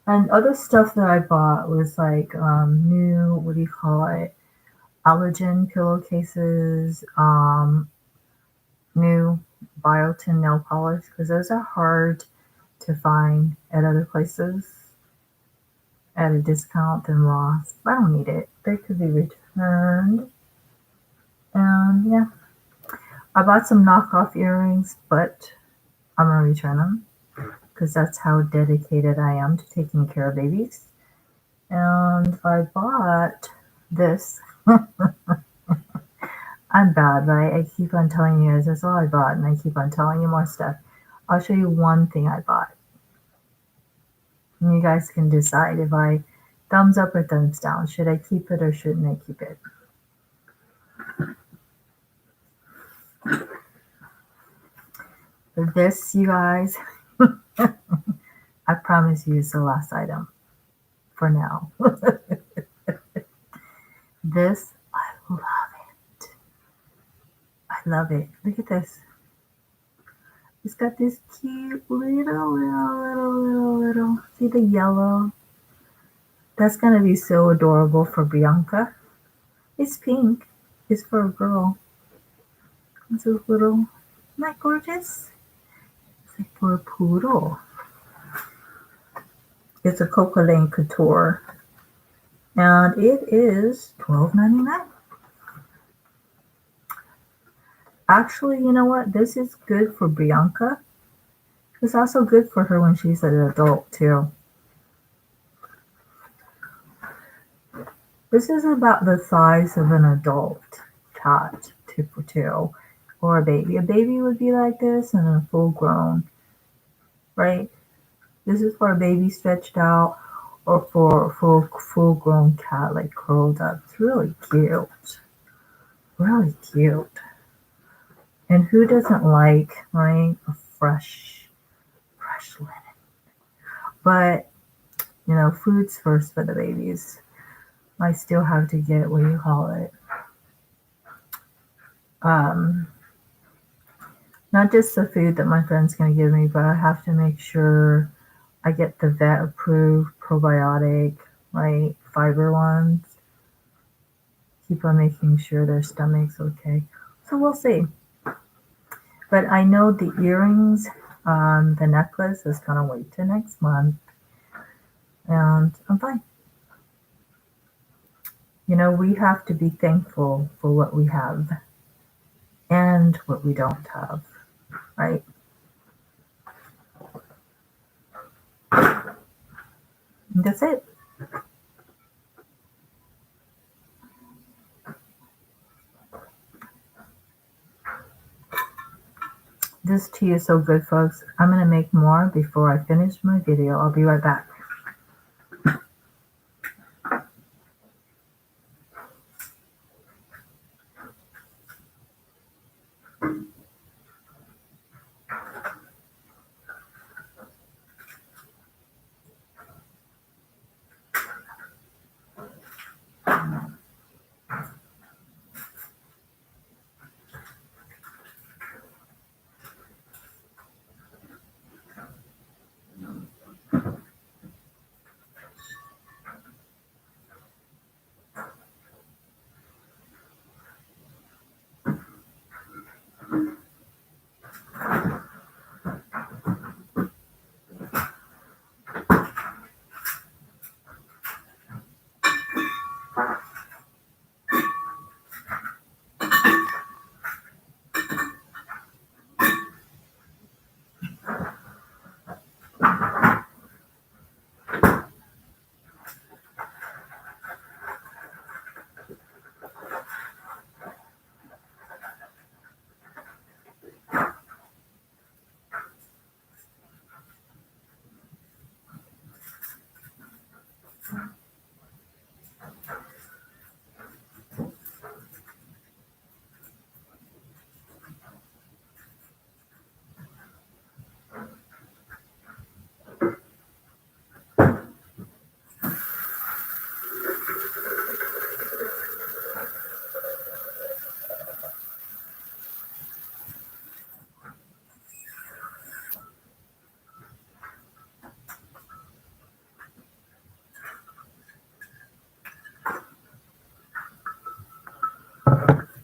And other stuff that I bought was like new, what do you call it? Allergen pillowcases, new biotin nail polish, because those are hard to find at other places at a discount than Ross. I don't need it. They could be returned. And yeah, I bought some knockoff earrings, but I'm gonna return them because that's how dedicated I am to taking care of babies. And I bought this. I'm bad, right? I keep on telling you guys that's all I bought, and I keep on telling you more stuff. I'll show you one thing I bought. And you guys can decide if I thumbs up or thumbs down. Should I keep it or shouldn't I keep it? This, you guys, I promise you is the last item for now. This, I love it. I love it. Look at this. It's got this cute little. See the yellow? That's going to be so adorable for Bianca. It's pink. It's for a girl. It's a little, isn't that gorgeous? It's like for a poodle. It's a Coco Lane Couture. And it is $12.99. Actually, you know what? This is good for Bianca. It's also good for her when she's an adult, too. This is about the size of an adult cat, 2 or a baby. A baby would be like this, and a full grown, right? This is for a baby stretched out, or for a full grown cat, like curled up. It's really cute. Really cute. And who doesn't like, right, a fresh linen? But, food's first for the babies. I still have to get, what do you call it? Not just the food that my friend's going to give me, but I have to make sure I get the vet approved probiotic, right, fiber ones. Keep on making sure their stomach's okay. So we'll see. But I know the earrings, the necklace is going to wait till next month. And I'm fine. We have to be thankful for what we have and what we don't have, right? And that's it. This tea is so good, folks. I'm going to make more before I finish my video. I'll be right back.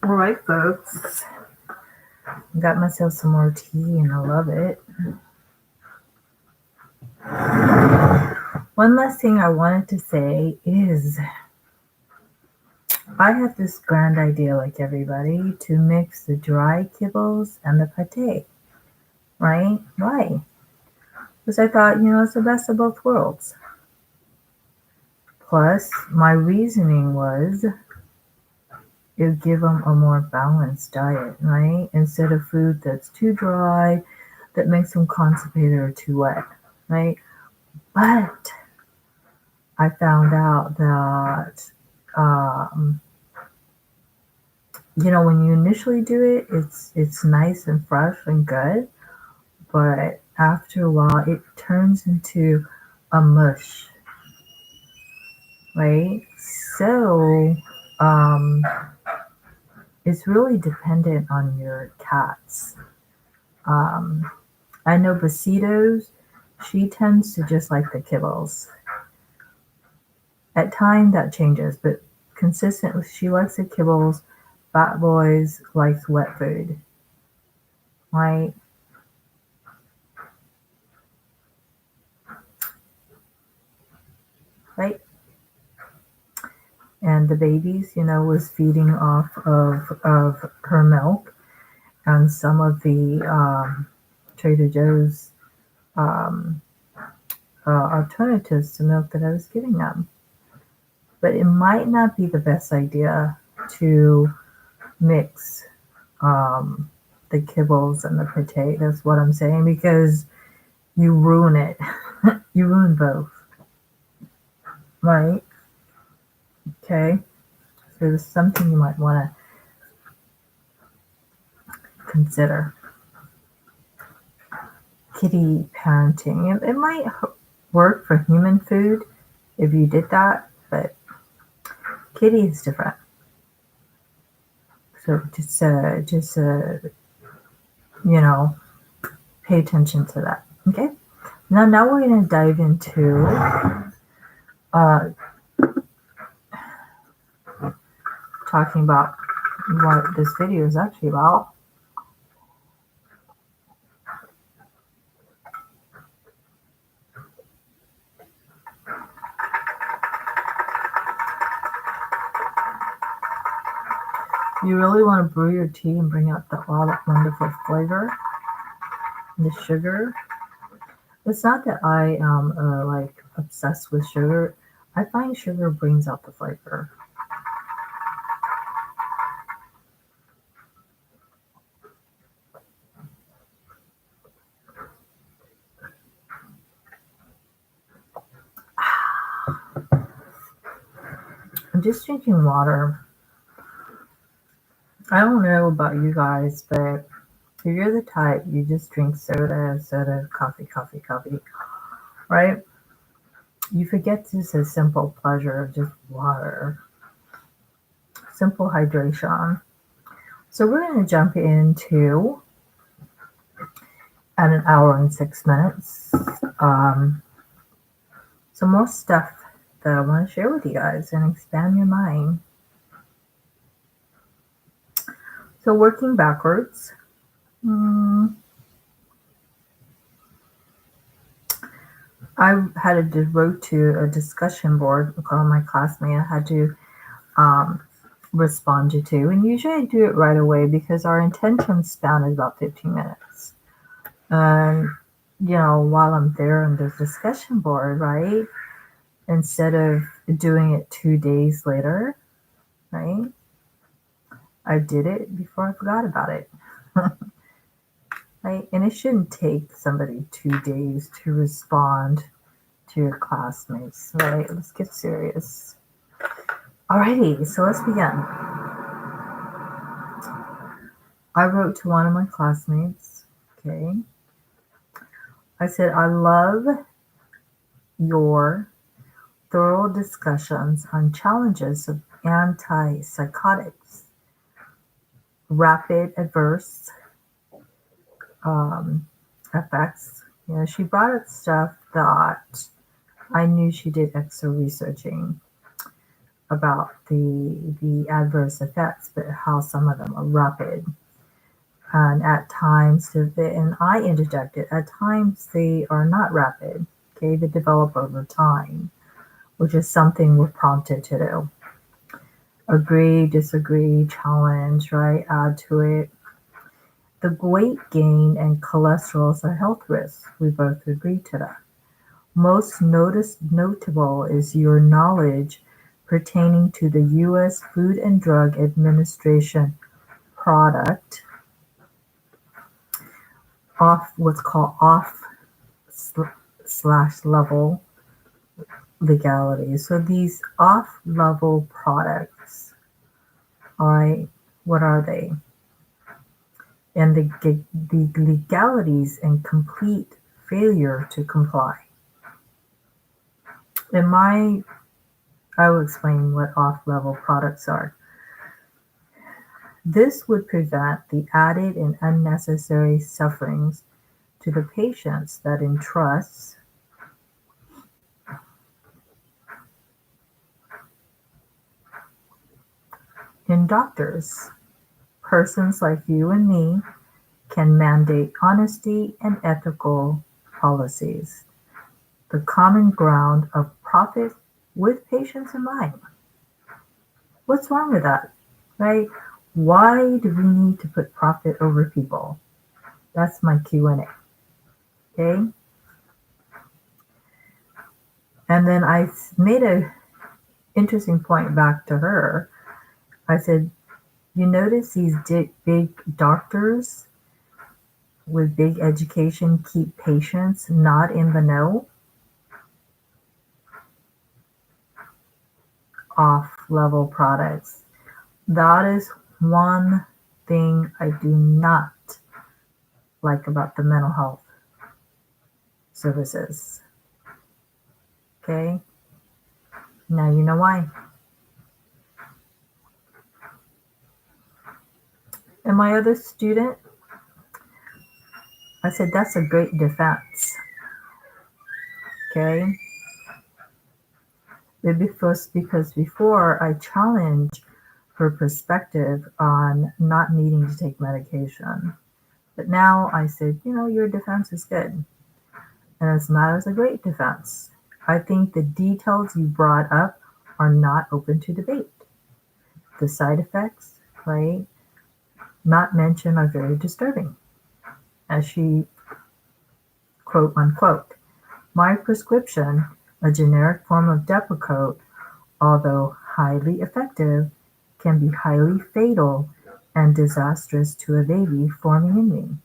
All right, folks. Got myself some more tea and I love it. One last thing I wanted to say is I have this grand idea, like everybody, to mix the dry kibbles and the pate, right? Why? Because I thought, it's the best of both worlds. Plus, my reasoning was it would give them a more balanced diet, right? Instead of food that's too dry, that makes them constipated or too wet, right? But I found out that, when you initially do it, it's nice and fresh and good. But after a while, it turns into a mush, right? So, it's really dependent on your cats. Um, I know Besitos, she tends to just like the kibbles. At time that changes, but consistently she likes the kibbles. Fat Boys likes wet food, right? Right? And the babies, was feeding off of her milk and some of the Trader Joe's um, alternatives to milk that I was giving them. But it might not be the best idea to mix um, the kibbles and the pate. That's what I'm saying, because you ruin it. You ruin both, right? Okay. So there's something you might want to consider. Kitty parenting. It might work for human food if you did that, but kitty is different. So just pay attention to that. Okay. Now we're going to dive into talking about what this video is actually about. You really want to brew your tea and bring out all that wonderful flavor, the sugar. It's not that I am like obsessed with sugar. I find sugar brings out the flavor. I'm just drinking water. I don't know about you guys, but if you're the type, you just drink soda, coffee, right? You forget just a simple pleasure of just water, simple hydration. So we're going to jump into at 1 hour and 6 minutes. Some more stuff that I want to share with you guys and expand your mind. So working backwards. I wrote to a discussion board with all my classmates. I had to respond to, and usually I do it right away because our attention span is about 15 minutes. And while I'm there on the discussion board, right, instead of doing it 2 days later, right, I did it before I forgot about it. Right? And it shouldn't take somebody 2 days to respond to your classmates, right? Let's get serious. Alrighty, so let's begin. I wrote to one of my classmates, okay? I said, I love your thorough discussions on challenges of antipsychotics, rapid adverse effects. She brought up stuff that I knew she did extra researching. about the adverse effects, but how some of them are rapid. And at times, and I interjected, at times they are not rapid. Okay, they develop over time, which is something we're prompted to do. Agree, disagree, challenge, right? Add to it. The weight gain and cholesterol is a health risk. We both agree to that. Most notable is your knowledge pertaining to the U.S. Food and Drug Administration product off what's called off/level legality. So these off-level products, all right, what are they? And the legalities and complete failure to comply. I will explain what off-level products are. This would prevent the added and unnecessary sufferings to the patients that entrusts in doctors. Persons like you and me can mandate honesty and ethical policies, the common ground of profit with patients in mind. What's wrong with that, right? Why do we need to put profit over people? That's my Q&A, okay? And then I made a interesting point back to her. I said, you notice these big doctors with big education keep patients not in the know? Off-level products. That is one thing I do not like about the mental health services. Okay? Now you know why. And my other student, I said, that's a great defense. Okay? Because before I challenged her perspective on not needing to take medication. But now I said, your defense is good. And as a matter of a great defense. I think the details you brought up are not open to debate. The side effects, right, not mentioned are very disturbing. As she, quote unquote, my prescription, a generic form of Depakote, although highly effective, can be highly fatal and disastrous to a baby forming in me.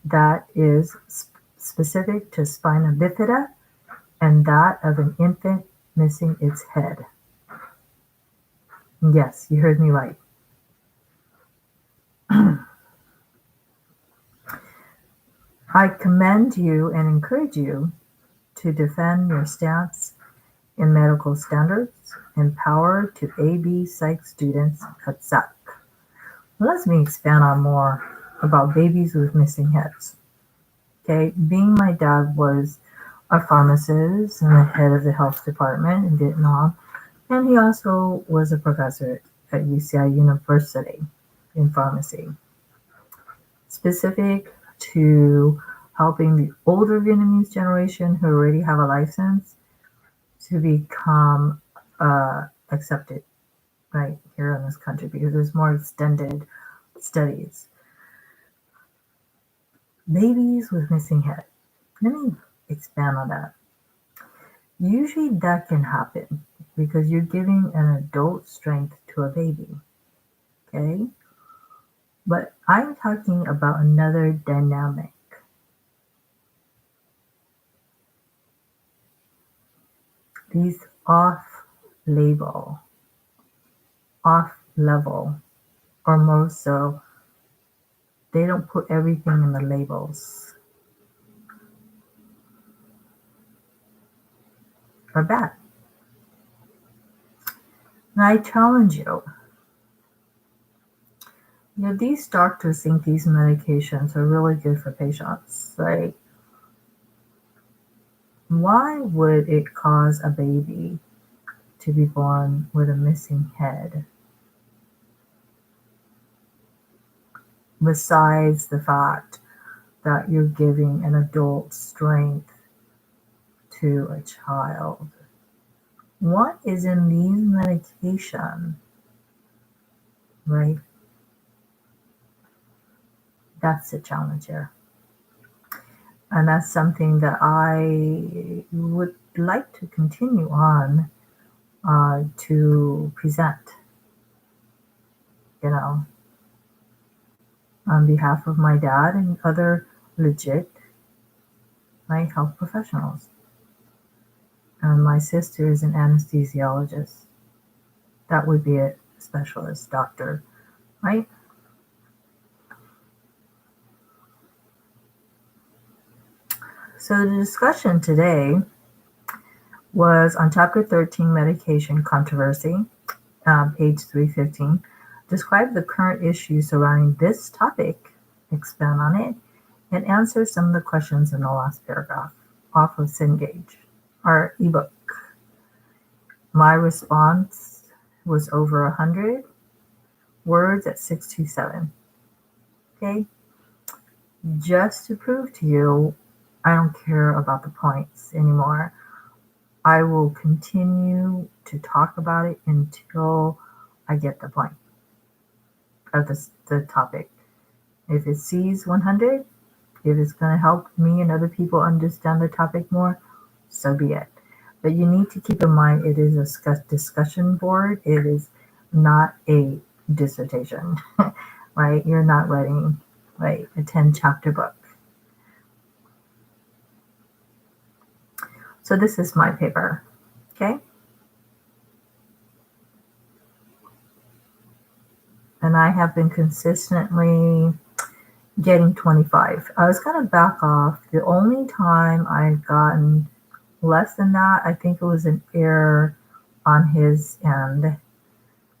That is specific to spina bifida and that of an infant missing its head. Yes, you heard me right. I commend you and encourage you to defend your stance in medical standards, empowered to AB Psych students at SAC. Let me expand on more about babies with missing heads. Okay, being my dad was a pharmacist and the head of the health department in Vietnam, and he also was a professor at UCI University in pharmacy. Specific to helping the older Vietnamese generation who already have a license to become accepted right here in this country because there's more extended studies. Babies with missing head. Let me expand on that. Usually that can happen because you're giving an adult strength to a baby. Okay? But I'm talking about another dynamic. These off-level, or more so, they don't put everything in the labels. Are bad. And I challenge you. These doctors think these medications are really good for patients. Like, why would it cause a baby to be born with a missing head. Besides the fact that you're giving an adult strength to a child. What is in these medications, right? That's the challenge here. And that's something that I would like to continue on to present, on behalf of my dad and other legit, right, health professionals. And my sister is an anesthesiologist. That would be a specialist doctor, right? So the discussion today was on Chapter 13, Medication Controversy, page 315. Describe the current issues surrounding this topic, expand on it, and answer some of the questions in the last paragraph off of Cengage, our ebook. My response was over 100 words at 627. Okay? Just to prove to you, I don't care about the points anymore. I will continue to talk about it until I get the point of the topic. If it sees 100, if it's going to help me and other people understand the topic more, so be it. But you need to keep in mind it is a discussion board. It is not a dissertation, right? You're not writing like a 10-chapter book. So this is my paper, okay? And I have been consistently getting 25. I was going to back off. The only time I've gotten less than that, I think it was an error on his end,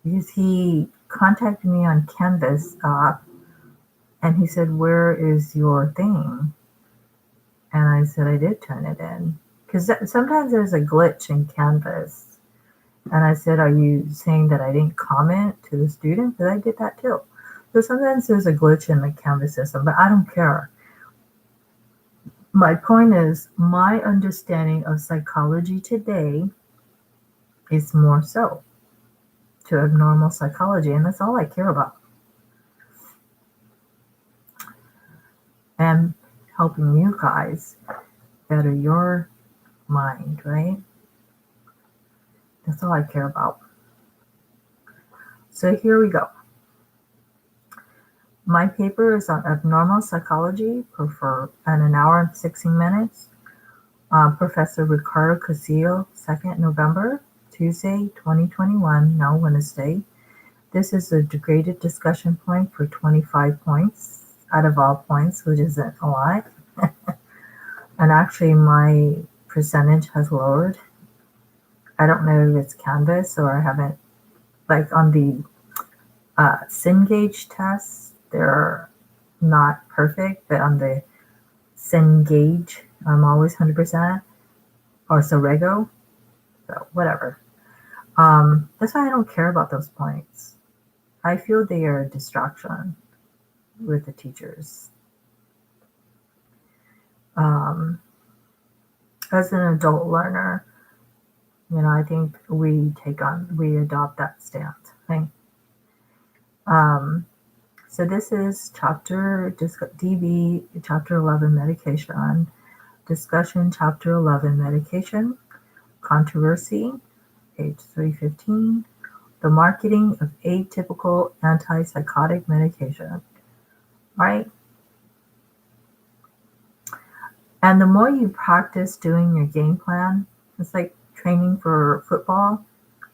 because he contacted me on Canvas and he said, "Where is your thing?" And I said, "I did turn it in." Because sometimes there's a glitch in Canvas. And I said, "Are you saying that I didn't comment to the student?" Because I did that too. So sometimes there's a glitch in the Canvas system, but I don't care. My point is, my understanding of psychology today is more so to abnormal psychology, and that's all I care about. And helping you guys better your mind, right? That's all I care about. So here we go. My paper is on abnormal psychology for an hour and 16 minutes. Professor Ricardo Casillo, 2nd November, Tuesday, 2021, now Wednesday. This is a graded discussion point for 25 points out of all points, which isn't a lot. And actually my percentage has lowered. I don't know if it's Canvas or I haven't, like on the Cengage tests, they're not perfect, but on the Cengage, I'm always 100%, or Sorego, so whatever. That's why I don't care about those points. I feel they are a distraction with the teachers. As an adult learner, I think we adopt that stance, right? So this is DB, Chapter 11, Medication. Discussion, Chapter 11, Medication. Controversy, page 315. The marketing of atypical antipsychotic medication, right? And the more you practice doing your game plan, it's like training for football,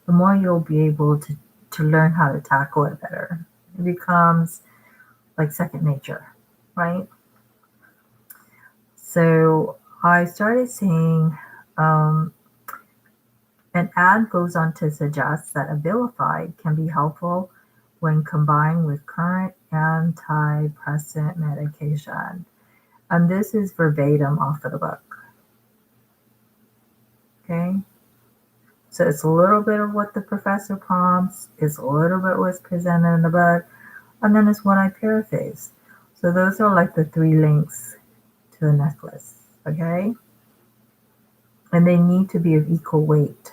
the more you'll be able to learn how to tackle it better. It becomes like second nature, right? So I started seeing an ad goes on to suggest that Abilify can be helpful when combined with current antidepressant medication. And this is verbatim off of the book. Okay? So it's a little bit of what the professor prompts, it's a little bit what's presented in the book, and then it's what I paraphrase. So those are like the 3 links to a necklace, okay? And they need to be of equal weight.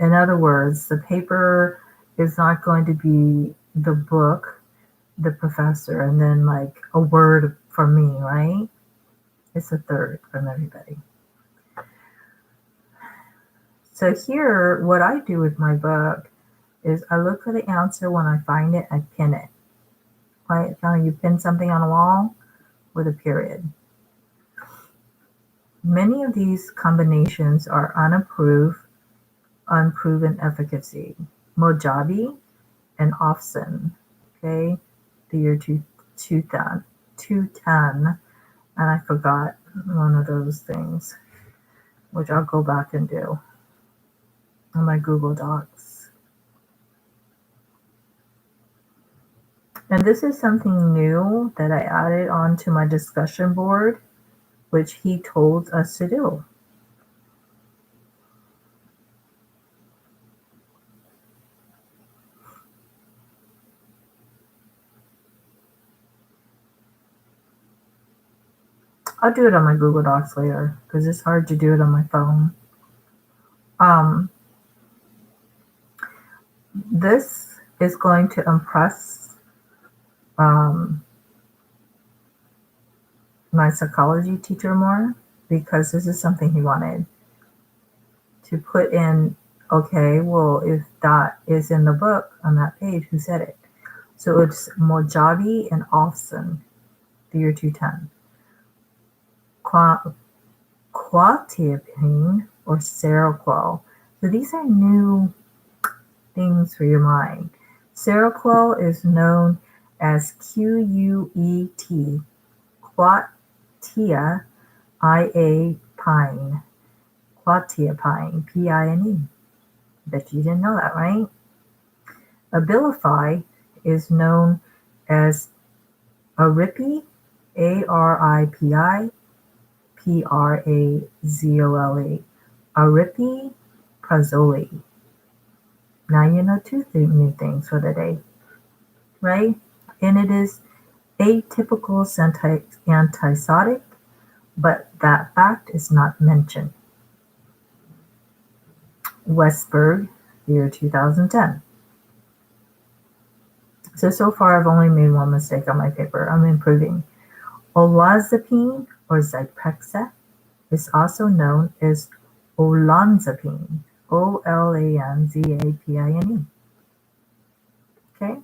In other words, the paper is not going to be the book, the professor, and then like a word from me, right? It's a third from everybody. So here, what I do with my book is I look for the answer. When I find it, I pin it. Right? Kind of you pin something on a wall with a period. Many of these combinations are unproven efficacy. Mojave and Ofsen, okay, the year 210, and I forgot one of those things, which I'll go back and do on my Google Docs. And this is something new that I added onto my discussion board, which he told us to do. I'll do it on my Google Docs later because it's hard to do it on my phone. This is going to impress my psychology teacher more because this is something he wanted to put in. Okay, well, if that is in the book on that page, who said it? So it's Mojave and Ofsen, the year 210. Quetiapine or Seroquel. So these are new things for your mind. Seroquel is known as QUET, Quatia pine, Quetiapine, PINE. Bet you didn't know that, right? Abilify is known as Aripi, ARIPI, PRAZOLE, Aripiprazole. Now you know 2 new things for the day, right? And it is atypical antipsychotic, but that fact is not mentioned. Westberg, year 2010. So far I've only made 1 mistake on my paper. I'm improving. Olanzapine or Zyprexa is also known as olanzapine, OLANZAPINE. Okay?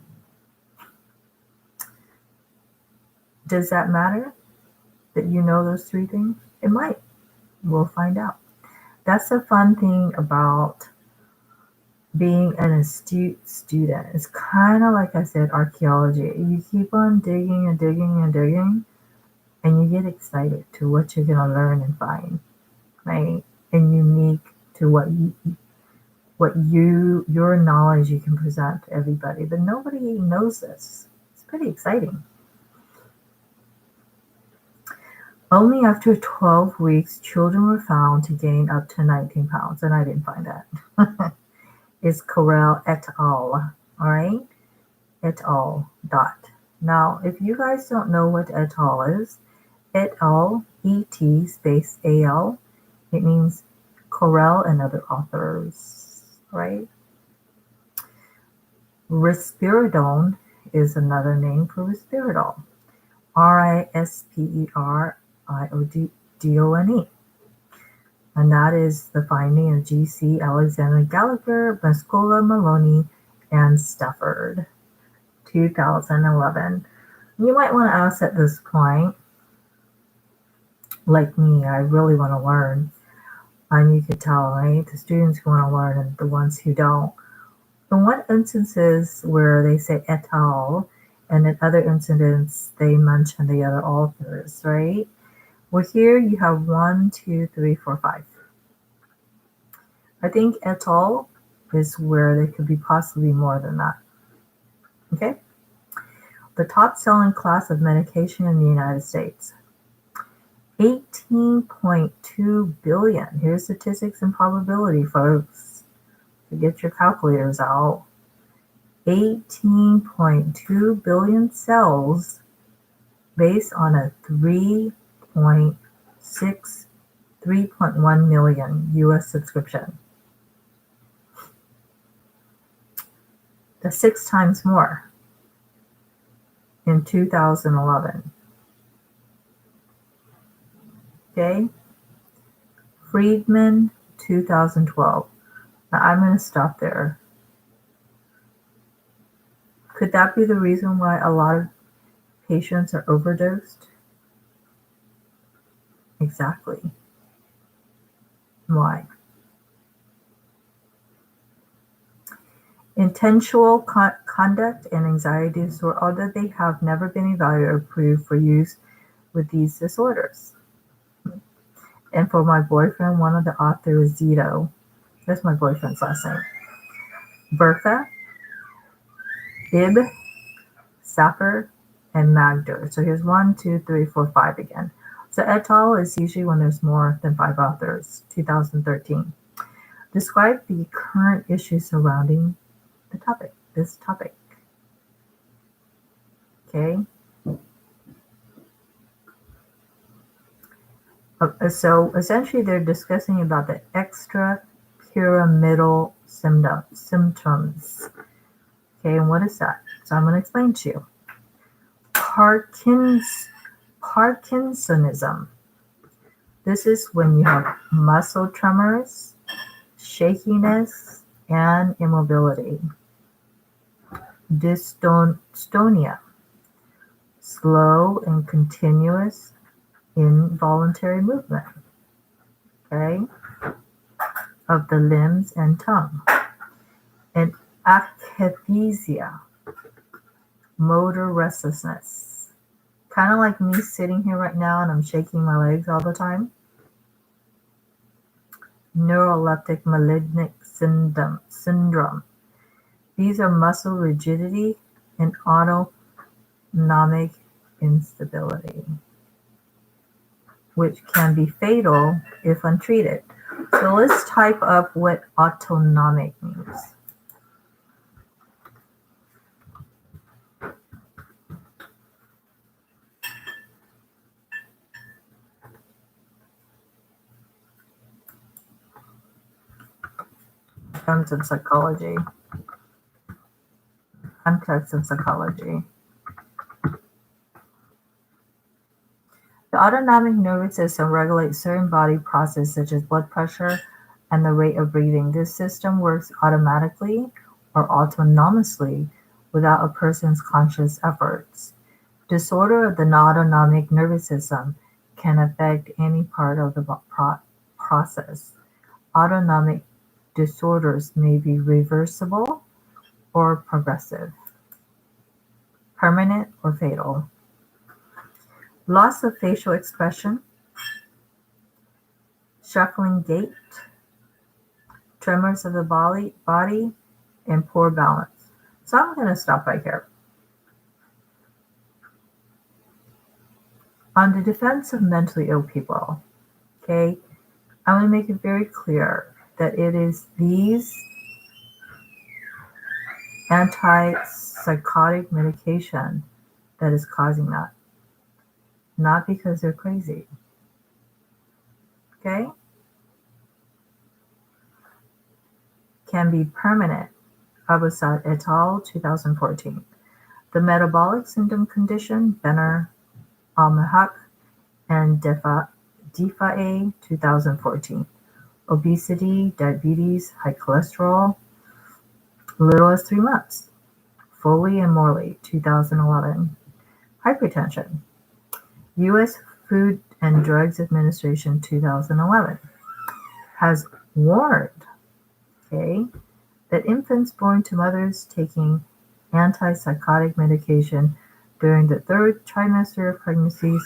Does that matter that you know those 3 things? It might. We'll find out. That's the fun thing about being an astute student. It's kind of like I said, archaeology. You keep on digging and digging and digging, and you get excited to what you're going to learn and find, right? And unique to your knowledge you can present to everybody. But nobody knows this. It's pretty exciting. Only after 12 weeks, children were found to gain up to 19 pounds, and I didn't find that. It's Correll et al. All right? Et al. Dot. Now, if you guys don't know what et al. Is, et al., E-T space A-L, it means Correll and other authors, right? Risperidone is another name for risperidol. Risperidone. And that is the finding of G.C. Alexander Gallagher, Mascola, Maloney, and Stafford, 2011. You might want to ask at this point, like me, I really want to learn. And you could tell, right? The students who want to learn and the ones who don't. In what instances where they say et al., and in other incidents they mention the other authors, right? Well, here you have 1, 2, 3, 4, 5. I think et al. Is where there could be possibly more than that. Okay? The top selling class of medication in the United States. 18.2 billion. Here's statistics and probability, folks. So get your calculators out. 18.2 billion cells based on a 3.1 million US subscription. That's 6 times more in 2011. Okay? Friedman, 2012. Now I'm going to stop there. Could that be the reason why a lot of patients are overdosed? Exactly. Why? Intentional conduct and anxiety disorder, although they have never been evaluated or approved for use with these disorders. And for my boyfriend, one of the authors is Zito. That's my boyfriend's last name. Bertha, Ib, Sapper, and Magder. So here's 1, 2, 3, 4, 5 again. So et al. Is usually when there's more than 5 authors, 2013. Describe the current issues surrounding this topic. Okay. So essentially they're discussing about the extrapyramidal symptoms. Okay, and what is that? So I'm going to explain to you. Parkinsonism. This is when you have muscle tremors, shakiness, and immobility. Dystonia. Slow and continuous involuntary movement, okay, of the limbs and tongue. And akathisia, motor restlessness. Kind of like me sitting here right now and I'm shaking my legs all the time. Neuroleptic malignant syndrome. These are muscle rigidity and autonomic instability, which can be fatal if untreated. So let's type up what autonomic means. Comes in psychology. Context in psychology. The autonomic nervous system regulates certain body processes such as blood pressure and the rate of breathing. This system works automatically or autonomously without a person's conscious efforts. Disorder of the autonomic nervous system can affect any part of the process. Autonomic disorders may be reversible or progressive, permanent or fatal. Loss of facial expression, shuffling gait, tremors of the body, and poor balance. So I'm going to stop right here. On the defense of mentally ill people, okay, I want to make it very clear that it is these antipsychotic medication that is causing that, not because they're crazy. Okay? Can be permanent. Abasad et al., 2014. The metabolic syndrome condition, Benner, Almahak, and Defae, 2014. Obesity, diabetes, high cholesterol, little as 3 months. Foley and Morley, 2011. Hypertension. U.S. Food and Drugs Administration, 2011, has warned, okay, that infants born to mothers taking antipsychotic medication during the 3rd trimester of pregnancies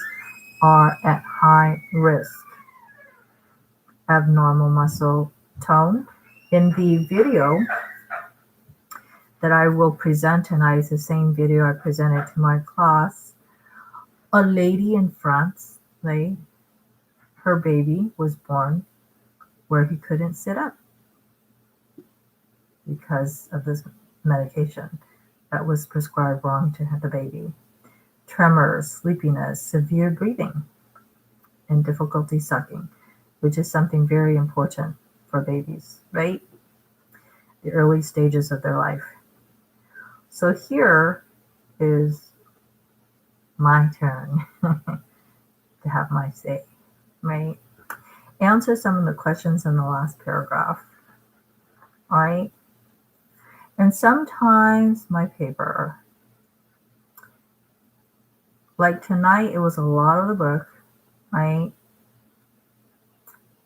are at high risk. Abnormal muscle tone. In the video that I will present tonight, is the same video I presented to my class. A lady in France, right, her baby was born where he couldn't sit up because of this medication that was prescribed wrong to the baby. Tremors, sleepiness, severe breathing, and difficulty sucking, which is something very important for babies, right? The early stages of their life. So here is my turn to have my say, right? Answer some of the questions in the last paragraph, all right? And sometimes my paper, like tonight, it was a lot of the book, right?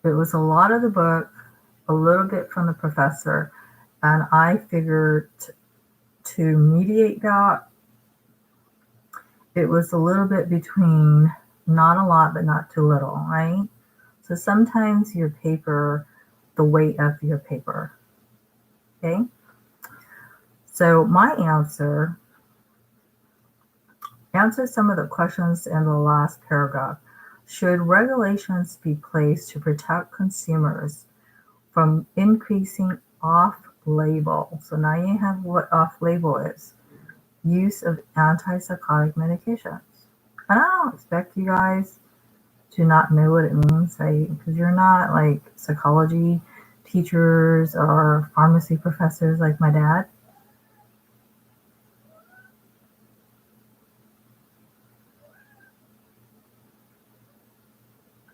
It was a lot of the book, a little bit from the professor, and I figured to mediate that, it was a little bit between not a lot, but not too little, right? So sometimes your paper, the weight of your paper, okay? So my answer some of the questions in the last paragraph. Should regulations be placed to protect consumers from increasing off-label? So now you have what off-label is. Use of antipsychotic medications. And I don't expect you guys to not know what it means, right? Because you're not like psychology teachers or pharmacy professors like my dad.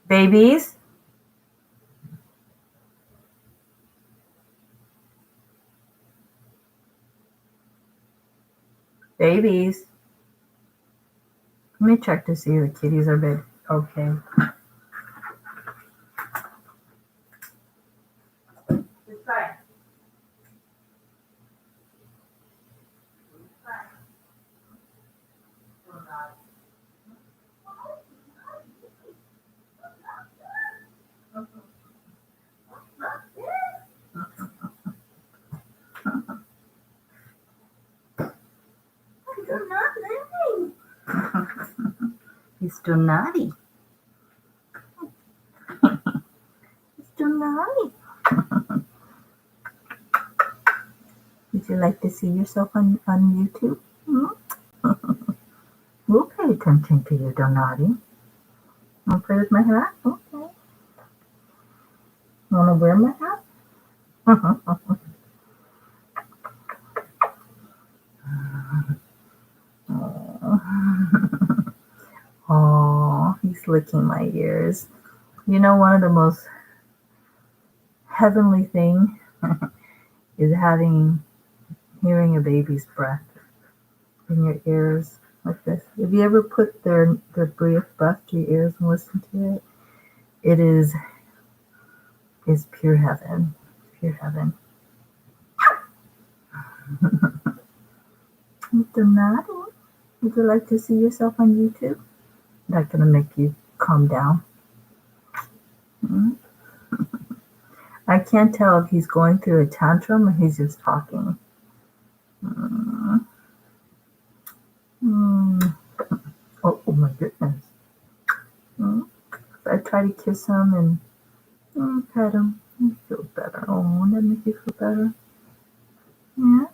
Babies? Babies? Let me check to see if the kitties are big. Okay. It's fine. You're not living. He's still naughty. He's still naughty. Would you like to see yourself on YouTube? We'll pay attention to you, Donati. Want to play with my hat? Okay. Want to wear my hat? Oh, he's licking my ears. You know, one of the most heavenly thing is hearing a baby's breath in your ears like this. Have you ever put their breath to your ears and listened to it? It is pure heaven. Pure heaven. Mr. Maddie, would you like to see yourself on YouTube? That's gonna make you calm down. I can't tell if he's going through a tantrum or he's just talking. Oh my goodness. I try to kiss him and pet him. He feels better. Oh, that makes you feel better. Yeah.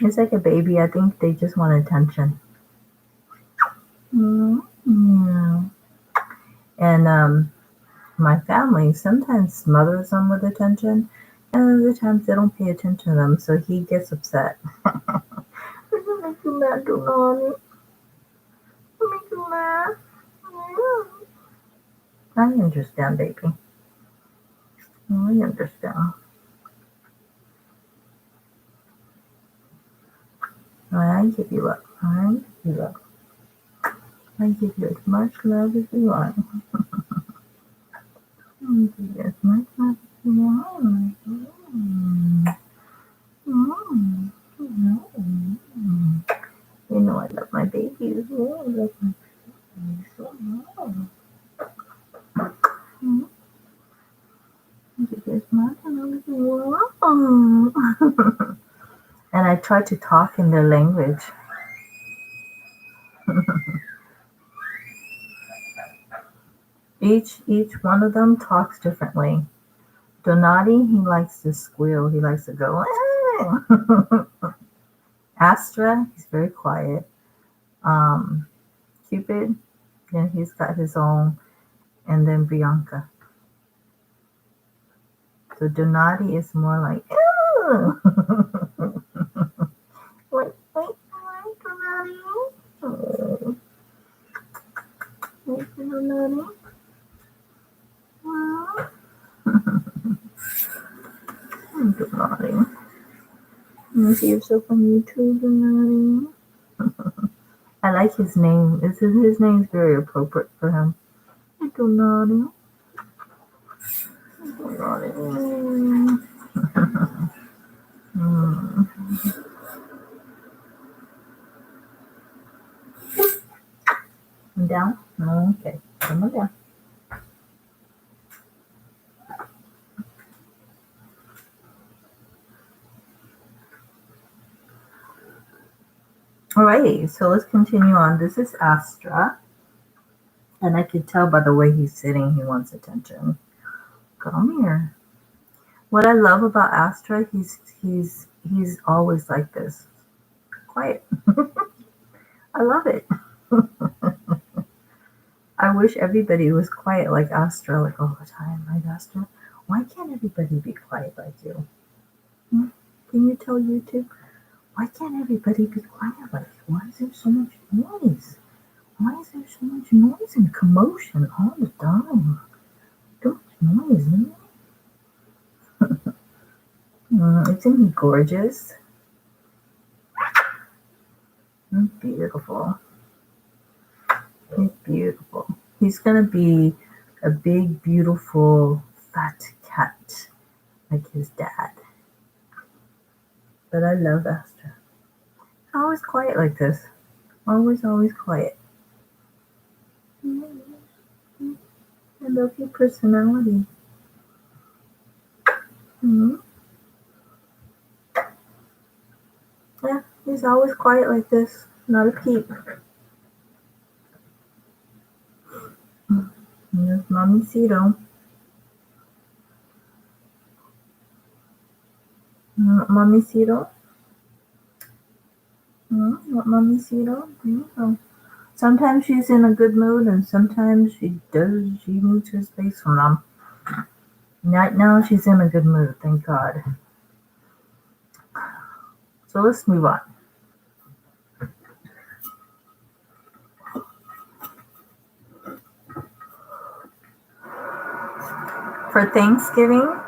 It's like a baby. I think they just want attention. Yeah. And my family sometimes smothers them with attention, and other times they don't pay attention to them, so he gets upset. I make you mad, Donani. I make you mad. Yeah. I understand, baby. I understand. I give you up. I give you up. I give you as much love as you want. I give you as much love as you want. You know I love my babies. Oh, I love my babies so much. I give you as much love as you want. And I try to talk in their language. Each one of them talks differently. Donati, he likes to squeal. He likes to go. Astra, he's very quiet. Cupid, yeah, he's got his own. And then Bianca. So Donati is more like, wait, Donati. Oh, wait, Donati. Oh, Donati. Let me see yourself on YouTube, Donati. I like his name. His name's very appropriate for him. Donati. Donati. Down? Okay. Come on down. Alrighty, so let's continue on. This is Astra. And I could tell by the way he's sitting, he wants attention. Come here. What I love about Astra, he's always like this. Quiet. I love it. I wish everybody was quiet like Astra, like all the time, right, Astra? Why can't everybody be quiet like you? Can you tell YouTube? Why can't everybody be quiet like you? Why is there so much noise? Why is there so much noise and commotion all the time? Too much noise, isn't it? Isn't he gorgeous? Beautiful. He's beautiful. He's going to be a big, beautiful, fat cat like his dad. But I love Astra. Always quiet like this. Always quiet. I love your personality. Yeah, he's always quiet like this. Not a peep. There's Mamacito. Mamacito. Mamacito. Yeah. Sometimes she's in a good mood and sometimes she needs her space from them. Right now she's in a good mood, thank God. So let's move on. For Thanksgiving,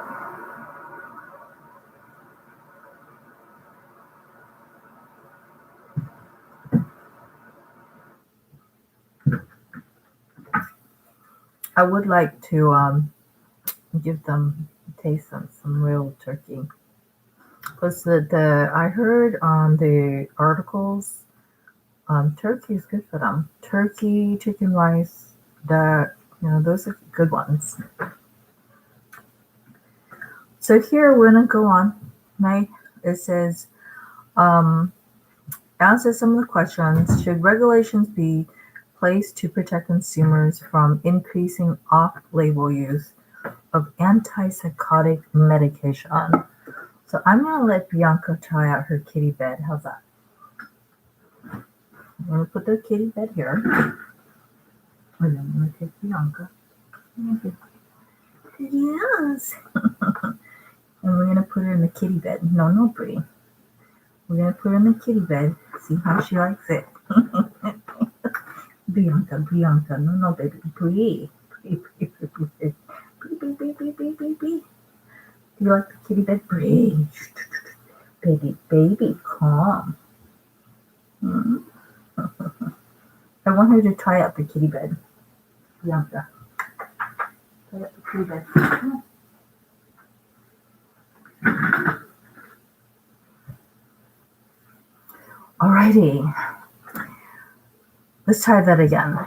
I would like to give them taste some real turkey. Because I heard on the articles, turkey is good for them. Turkey, chicken rice, those are good ones. So here we're gonna go on, right? It says, answer some of the questions. Should regulations be placed to protect consumers from increasing off-label use of antipsychotic medication? So I'm going to let Bianca try out her kitty bed. How's that? I'm going to put the kitty bed here. And then I'm going to take Bianca. Yes. And we're going to put her in the kitty bed. No, Bree. We're going to put her in the kitty bed. See how she likes it. Bianca. No, baby. Bree. Bree. Do you like the kitty bed? Bree. Baby, calm. I want her to try out the kitty bed. Bianca. Try out the kitty bed. Alrighty. Let's try that again.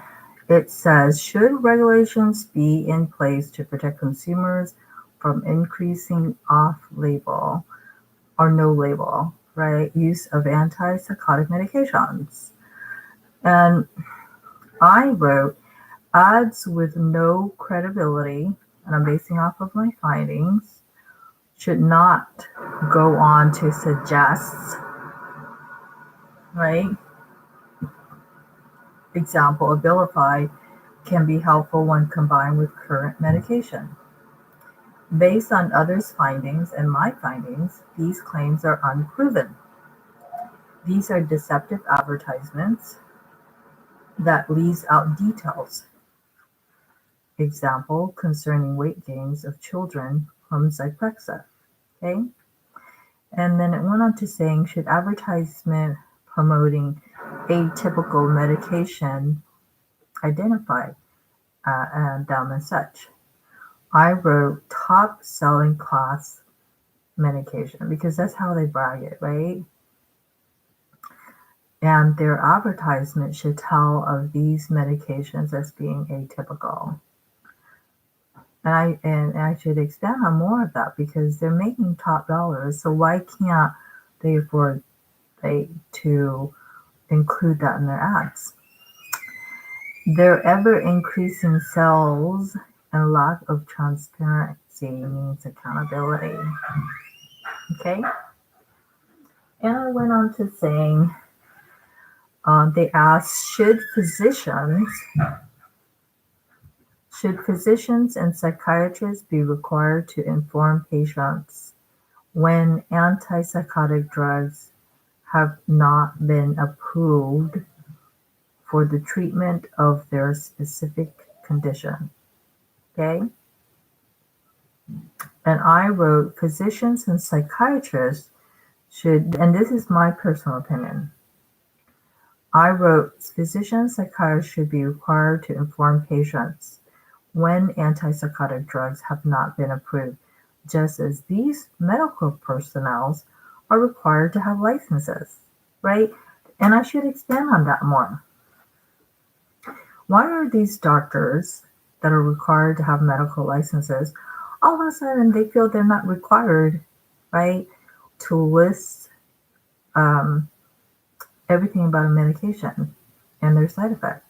It says, should regulations be in place to protect consumers from increasing off-label or no-label, right, use of antipsychotic medications? And I wrote, Ads with no credibility, and I'm basing off of my findings, should not go on to suggest, right? Example, Abilify can be helpful when combined with current medication. Based on others' findings and my findings, these claims are unproven. These are deceptive advertisements that leaves out details. Example, concerning weight gains of children from Zyprexa. Okay? And then it went on to saying, should advertisement promoting atypical medication identify and such? I wrote top selling class medication because that's how they brag it, right? And their advertisement should tell of these medications as being atypical. And I should expand on more of that because they're making top dollars. So why can't they afford to include that in their ads? Their ever increasing sales and lack of transparency means accountability. Okay? And I went on to saying, they asked, should physicians and psychiatrists be required to inform patients when antipsychotic drugs have not been approved for the treatment of their specific condition? Okay? And I wrote, physicians and psychiatrists should, and this is my personal opinion, I wrote, physicians and psychiatrists should be required to inform patients when antipsychotic drugs have not been approved, just as these medical personnel are required to have licenses, right? And I should expand on that more. Why are these doctors that are required to have medical licenses, all of a sudden they feel they're not required, right, to list everything about a medication and their side effects?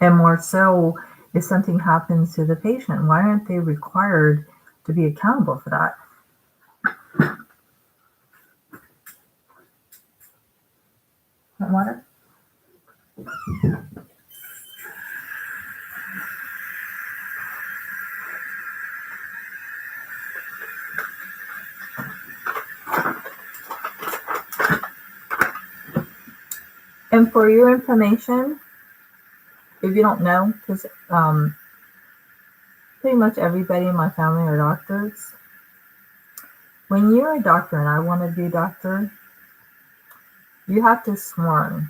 And more so, if something happens to the patient, why aren't they required to be accountable for that? Water? And for your information, if you don't know, because pretty much everybody in my family are doctors. When you're a doctor, and I want to be a doctor, you have to sworn.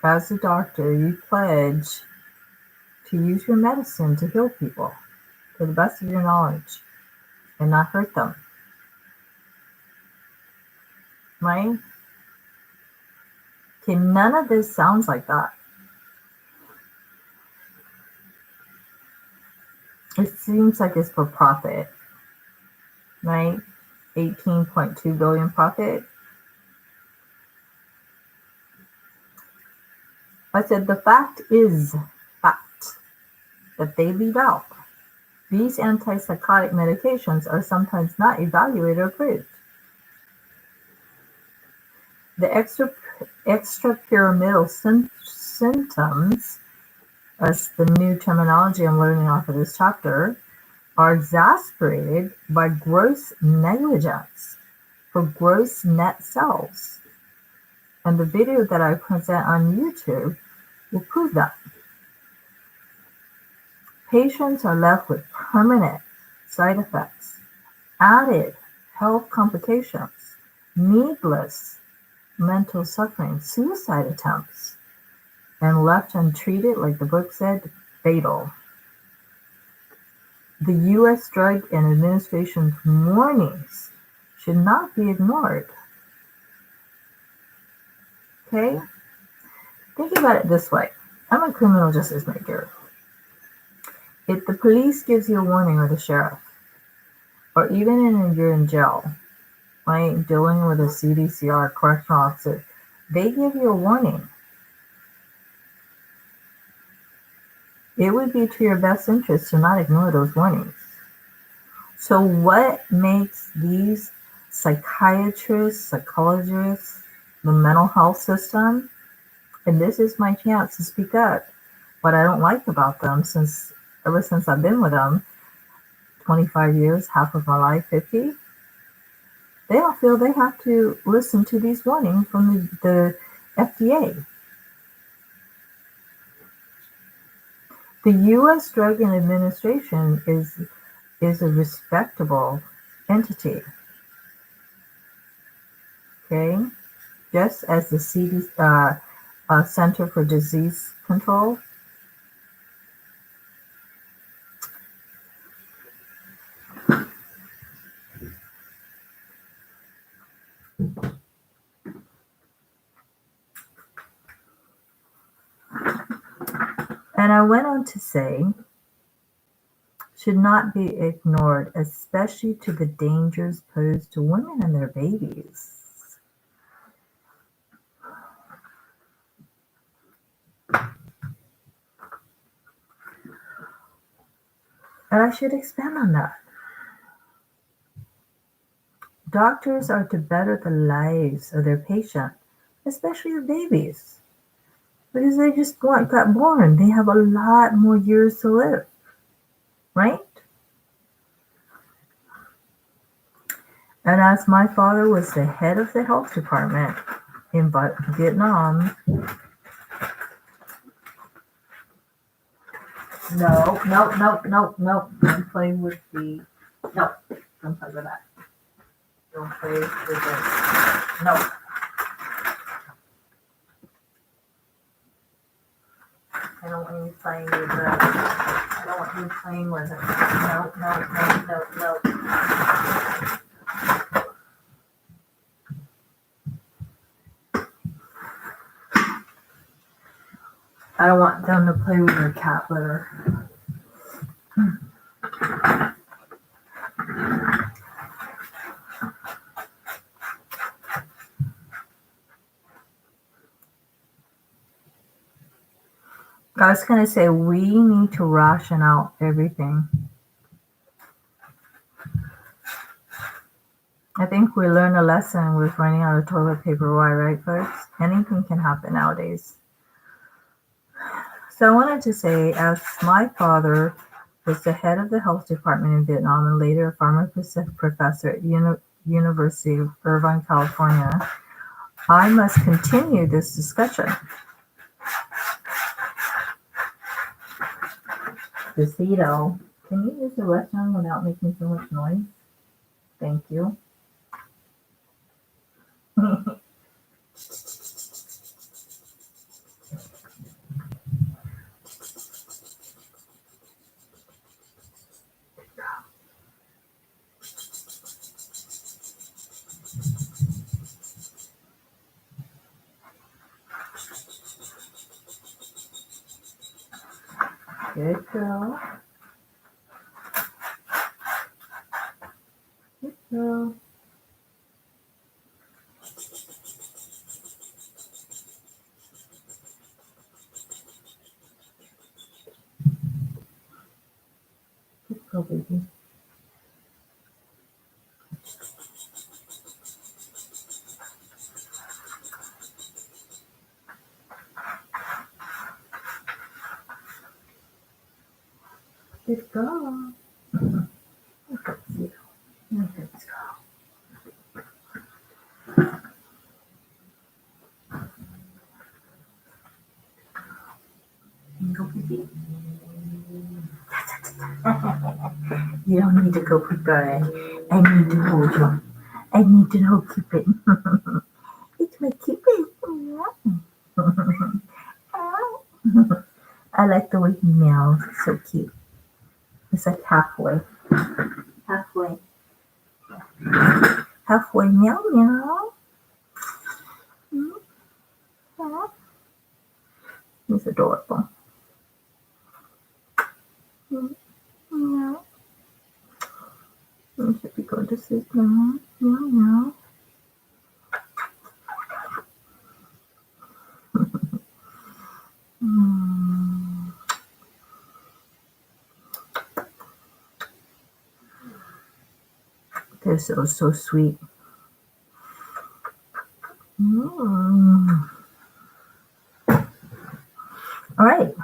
As a doctor, you pledge to use your medicine to heal people to the best of your knowledge and not hurt them. Right? Okay, none of this sounds like that. It seems like it's for profit, right? 18.2 billion profit. I said the fact that they leave out. These antipsychotic medications are sometimes not evaluated or approved. The extrapyramidal symptoms, as the new terminology I'm learning off of this chapter, are exasperated by gross negligence for gross net sales. And the video that I present on YouTube will prove that. Patients are left with permanent side effects, added health complications, needless mental suffering, suicide attempts, and left untreated, like the book said, fatal. The U.S. Drug and Administration's warnings should not be ignored. Okay? Think about it this way. I'm a criminal justice major. If the police gives you a warning, or the sheriff, or even you're in jail, right, dealing with a CDCR correctional officer, They give you a warning. It would be to your best interest to not ignore those warnings. So what makes these psychiatrists, psychologists, the mental health system, and this is my chance to speak up, what I don't like about them ever since I've been with them, 25 years, half of my life, 50, they don't feel they have to listen to these warnings from the FDA. The U.S. Drug Administration is a respectable entity, okay? Just as the Center for Disease Control. And I went on to say, should not be ignored, especially to the dangers posed to women and their babies. And I should expand on that. Doctors are to better the lives of their patients, especially the babies, because they just got born. They have a lot more years to live, right? And as my father was the head of the health department in Vietnam, no, don't play with the, no, don't play with that. Don't play with this. No. I don't want you playing with that. I don't want you playing with it. No. I don't want them to play with their cat litter. I was going to say, we need to ration out everything. I think we learned a lesson with running out of toilet paper. Why, right, folks? Anything can happen nowadays. So I wanted to say, as my father was the head of the health department in Vietnam and later a pharmacy professor at University of Irvine, California, I must continue this discussion. Decito, can you use the restroom without making so much noise? Thank you. Good girl. Good girl. Good girl, baby. Good girl. Good girl. Go pee-pee. You don't need to go pee-pee. I need to hold you. I need to hold Cupid. It's my Cupid. I like the way he meows. It's so cute. It's like halfway. Halfway. Halfway meow meow. Yeah. He's adorable. Meow. You should be going to sleep now. Meow meow. They're so sweet. Mm. All right.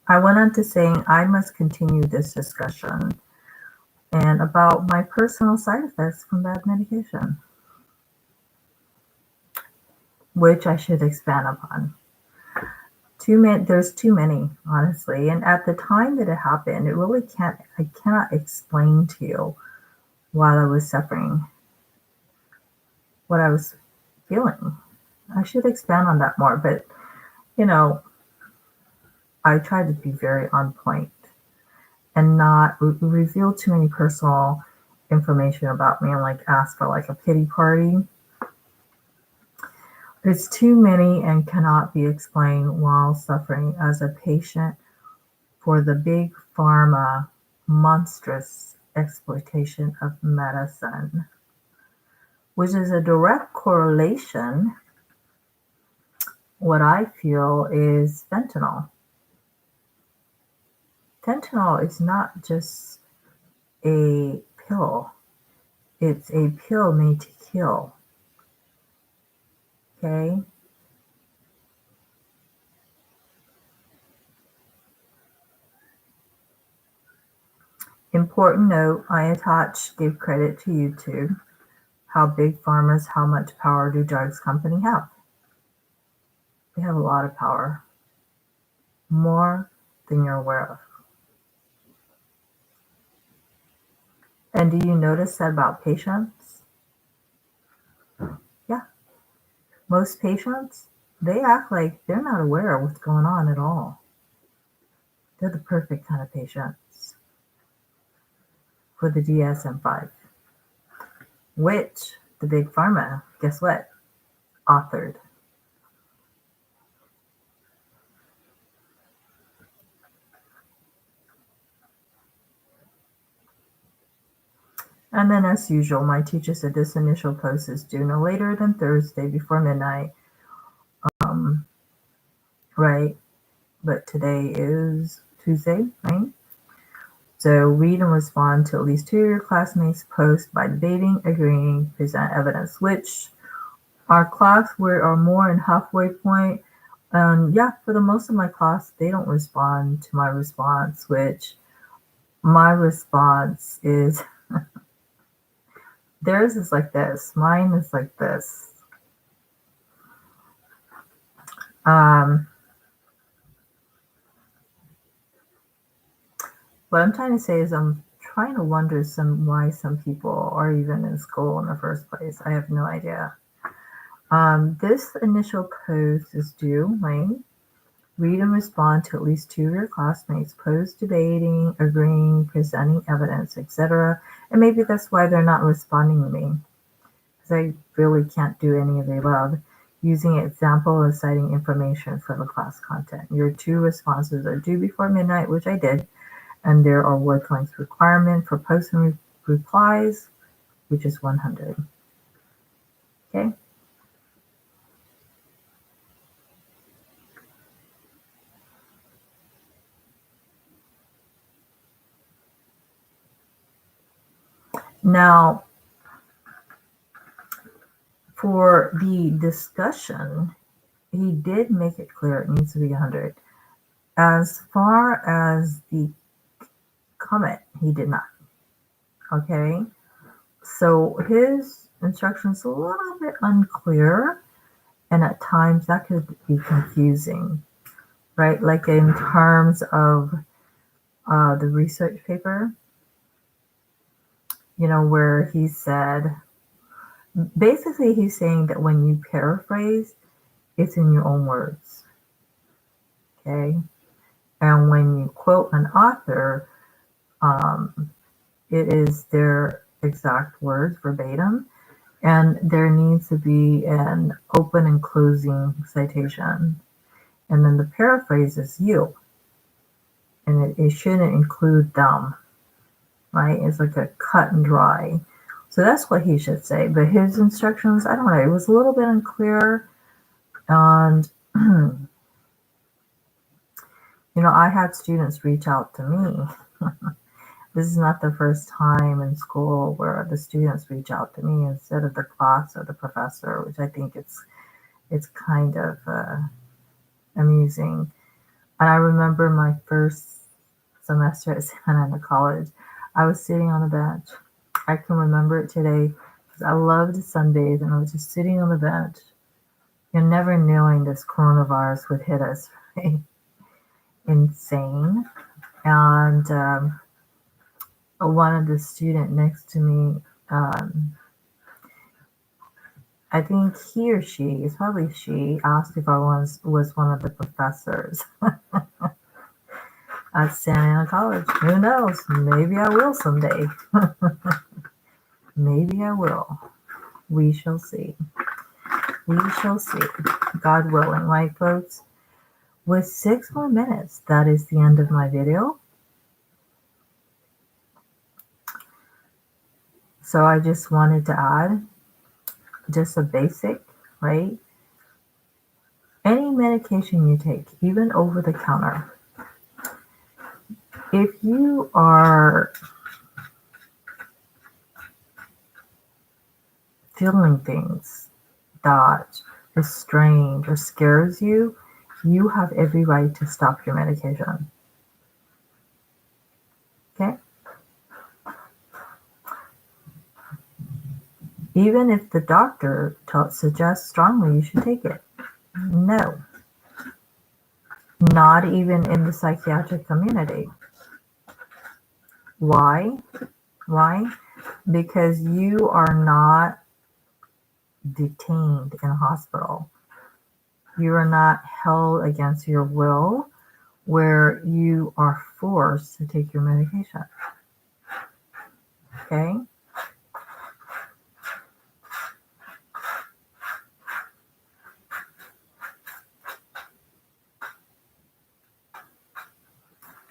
I went on to saying I must continue this discussion and about my personal side effects from bad medication, which I should expand upon. There's too many, honestly. And at the time that it happened, I cannot explain to you while I was suffering what I was feeling. I should expand on that more, but I try to be very on point and not reveal too many personal information about me and ask for a pity party. It's too many and cannot be explained while suffering as a patient for the big pharma monstrous exploitation of medicine, which is a direct correlation. What I feel is fentanyl. Fentanyl is not just a pill. It's a pill made to kill. Okay? Important note, I give credit to YouTube. How big pharmas, how much power do drugs company have? They have a lot of power. More than you're aware of. And do you notice that about patients? Yeah. Most patients, they act like they're not aware of what's going on at all. They're the perfect kind of patients for the DSM-5, which the big pharma, guess what, authored. And then, as usual, my teacher said this initial post is due no later than Thursday before midnight. Right? But today is Tuesday, right? So read and respond to at least 2 of your classmates' posts by debating, agreeing, present evidence, which our class we are more in halfway point. Yeah, for the most of my class, they don't respond to my response, which my response is theirs is like this, mine is like this. What I'm trying to say is I'm trying to wonder why some people are even in school in the first place. I have no idea. This initial post is due, right? Read and respond to at least 2 of your classmates' posts debating, agreeing, presenting evidence, etc. And maybe that's why they're not responding to me, because I really can't do any of the above. Using example and citing information for the class content. Your 2 responses are due before midnight, which I did, and there are word length requirement for posts and replies, which is 100. Okay. Now, for the discussion, he did make it clear it needs to be 100. As far as the comment, he did not. Okay, so his instructions a little bit unclear, and at times that could be confusing, right? Like in terms of the research paper, where he said, basically he's saying that when you paraphrase, it's in your own words, okay? And when you quote an author, it is their exact words verbatim, and there needs to be an open and closing citation. And then the paraphrase is you, and it shouldn't include them, right? It's like a cut and dry. So that's what he should say. But his instructions, I don't know, it was a little bit unclear. And, I had students reach out to me This is not the first time in school where the students reach out to me instead of the class or the professor, which I think it's kind of amusing. And I remember my first semester at Santa Ana College, I was sitting on a bench. I can remember it today because I loved sunbathe and I was just sitting on the bench. You're never knowing this coronavirus would hit us, right? Insane. And one of the student next to me, I think he or she, it's probably she, asked if I was one of the professors at Santa Ana College. Who knows? Maybe I will someday. Maybe I will. We shall see. We shall see. God willing, right, folks? With 6 more minutes, that is the end of my video. So I just wanted to add just a basic, right? Any medication you take, even over the counter, if you are feeling things that is strange or scares you, you have every right to stop your medication. Okay? Even if the doctor suggests strongly you should take it. No. Not even in the psychiatric community. Why? Why? Because you are not detained in a hospital. You are not held against your will where you are forced to take your medication. Okay?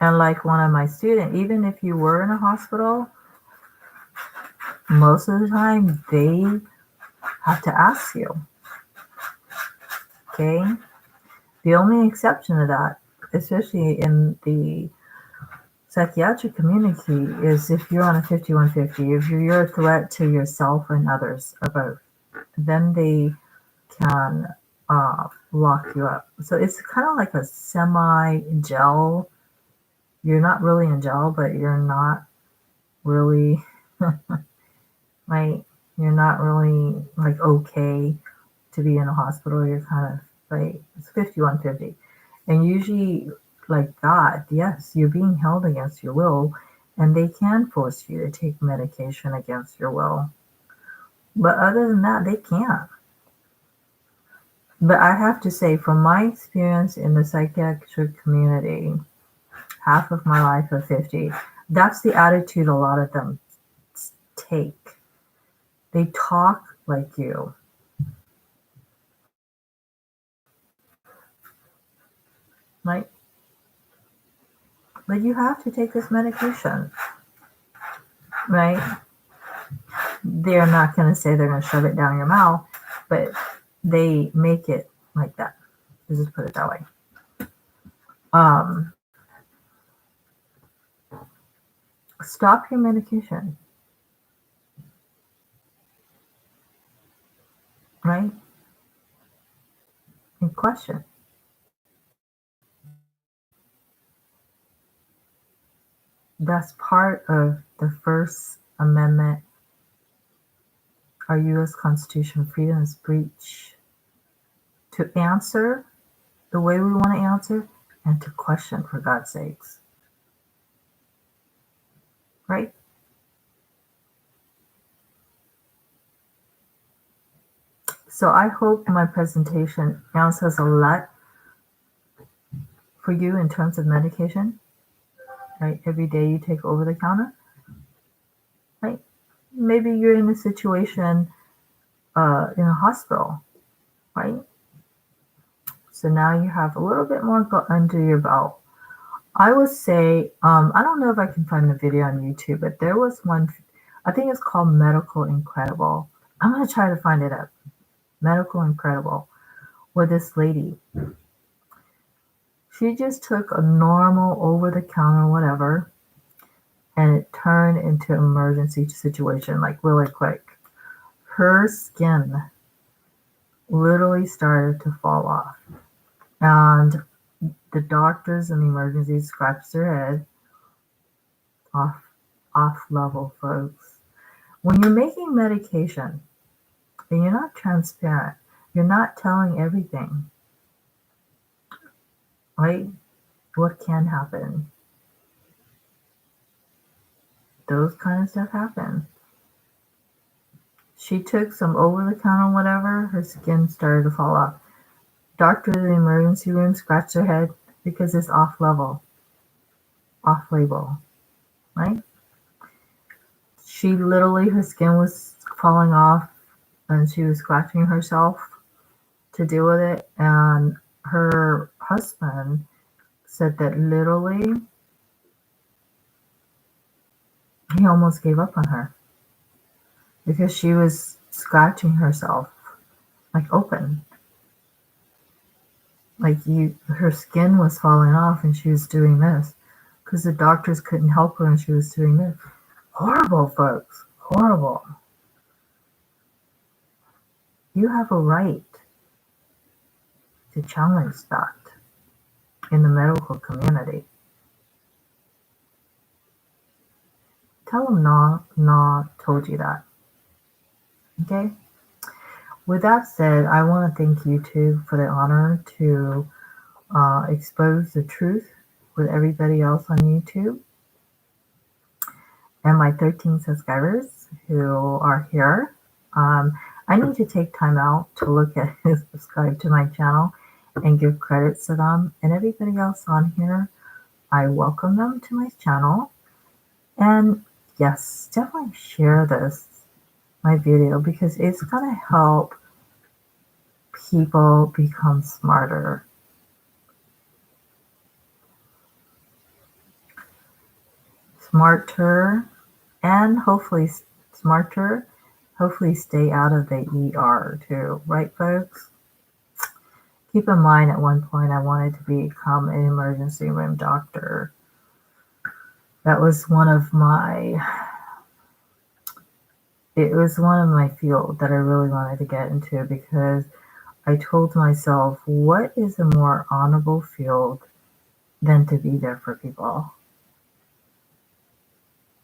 And like one of my students, even if you were in a hospital, most of the time they have to ask you. Okay? The only exception to that, especially in the psychiatric community, is if you're on a 5150, if you're a threat to yourself and others, about, then they can lock you up. So it's kind of like a semi-jail. You're not really in jail, but you're not really, right? You're not really like okay to be in a hospital. You're kind of like, it's 5150. And usually like that, yes, you're being held against your will and they can force you to take medication against your will. But other than that, they can't. But I have to say, from my experience in the psychiatric community, half of my life of 50, that's the attitude a lot of them take. They talk like you. Right? But you have to take this medication. Right? They're not going to say they're going to shove it down your mouth, but they make it like that. Let's just put it that way. Stop your medication. Right? And question. That's part of the First Amendment, our U.S. Constitution, freedom of speech, to answer the way we want to answer and to question, for God's sakes. Right? So I hope my presentation answers a lot for you in terms of medication. Right? Every day you take over the counter. Right? Maybe you're in a situation in a hospital. Right? So now you have a little bit more under your belt. I would say, I don't know if I can find the video on YouTube, but there was one, I think it's called Medical Incredible. I'm going to try to find it up. Medical Incredible, where this lady, she just took a normal over-the-counter whatever, and it turned into an emergency situation, like really quick. Her skin literally started to fall off, and the doctors in the emergency scratched their head. Off level, folks. When you're making medication and you're not transparent, you're not telling everything, right? What can happen? Those kind of stuff happen. She took some over-the-counter whatever, her skin started to fall off. Doctor in the emergency room scratched her head because it's off level, off label, right? She literally, her skin was falling off and she was scratching herself to deal with it. And her husband said that literally he almost gave up on her because she was scratching herself like open. Like her skin was falling off and she was doing this because the doctors couldn't help her and she was doing this. Horrible, folks. Horrible. You have a right to challenge that in the medical community. Tell them not told you that. Okay? With that said, I want to thank YouTube for the honor to expose the truth with everybody else on YouTube. And my 13 subscribers who are here. I need to take time out to look at who subscribe to my channel and give credits to them. And everybody else on here, I welcome them to my channel. And yes, definitely share my video, because it's going to help people become smarter. And hopefully smarter. Hopefully stay out of the ER too, right, folks? Keep in mind, at one point I wanted to become an emergency room doctor. That was one of my field that I really wanted to get into, because I told myself, what is a more honorable field than to be there for people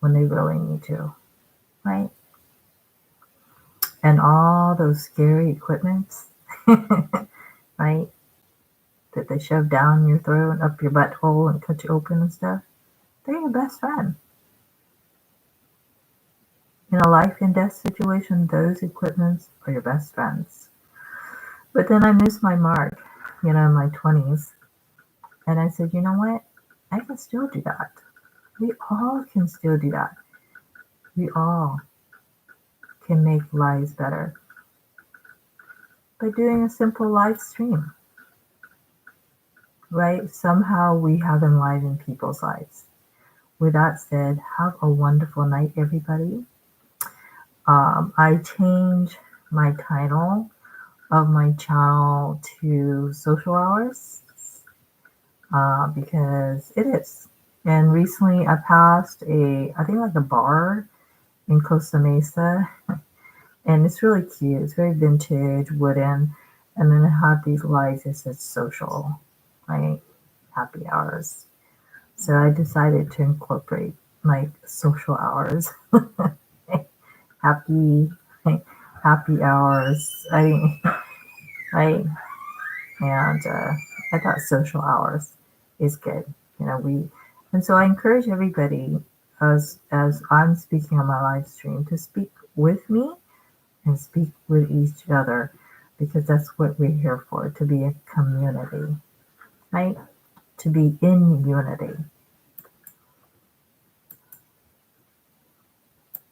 when they really need to, right? And all those scary equipments, right, that they shove down your throat and up your butthole and cut you open and stuff, they're your best friend. In a life and death situation, those equipments are your best friends. But then I missed my mark, in my 20s. And I said, you know what? I can still do that. We all can still do that. We all can make lives better by doing a simple live stream, right? Somehow we have enlivened people's lives. With that said, have a wonderful night, everybody. I changed my title of my channel to Social Hours because it is. And recently I passed I think like a bar in Costa Mesa, and it's really cute. It's very vintage, wooden, and then it had these lights that said social, right? Happy hours. So I decided to incorporate like social hours. happy hours. Right? And I thought social hours is good. And so I encourage everybody, as I'm speaking on my live stream, to speak with me and speak with each other, because that's what we're here for, to be a community, right? To be in unity.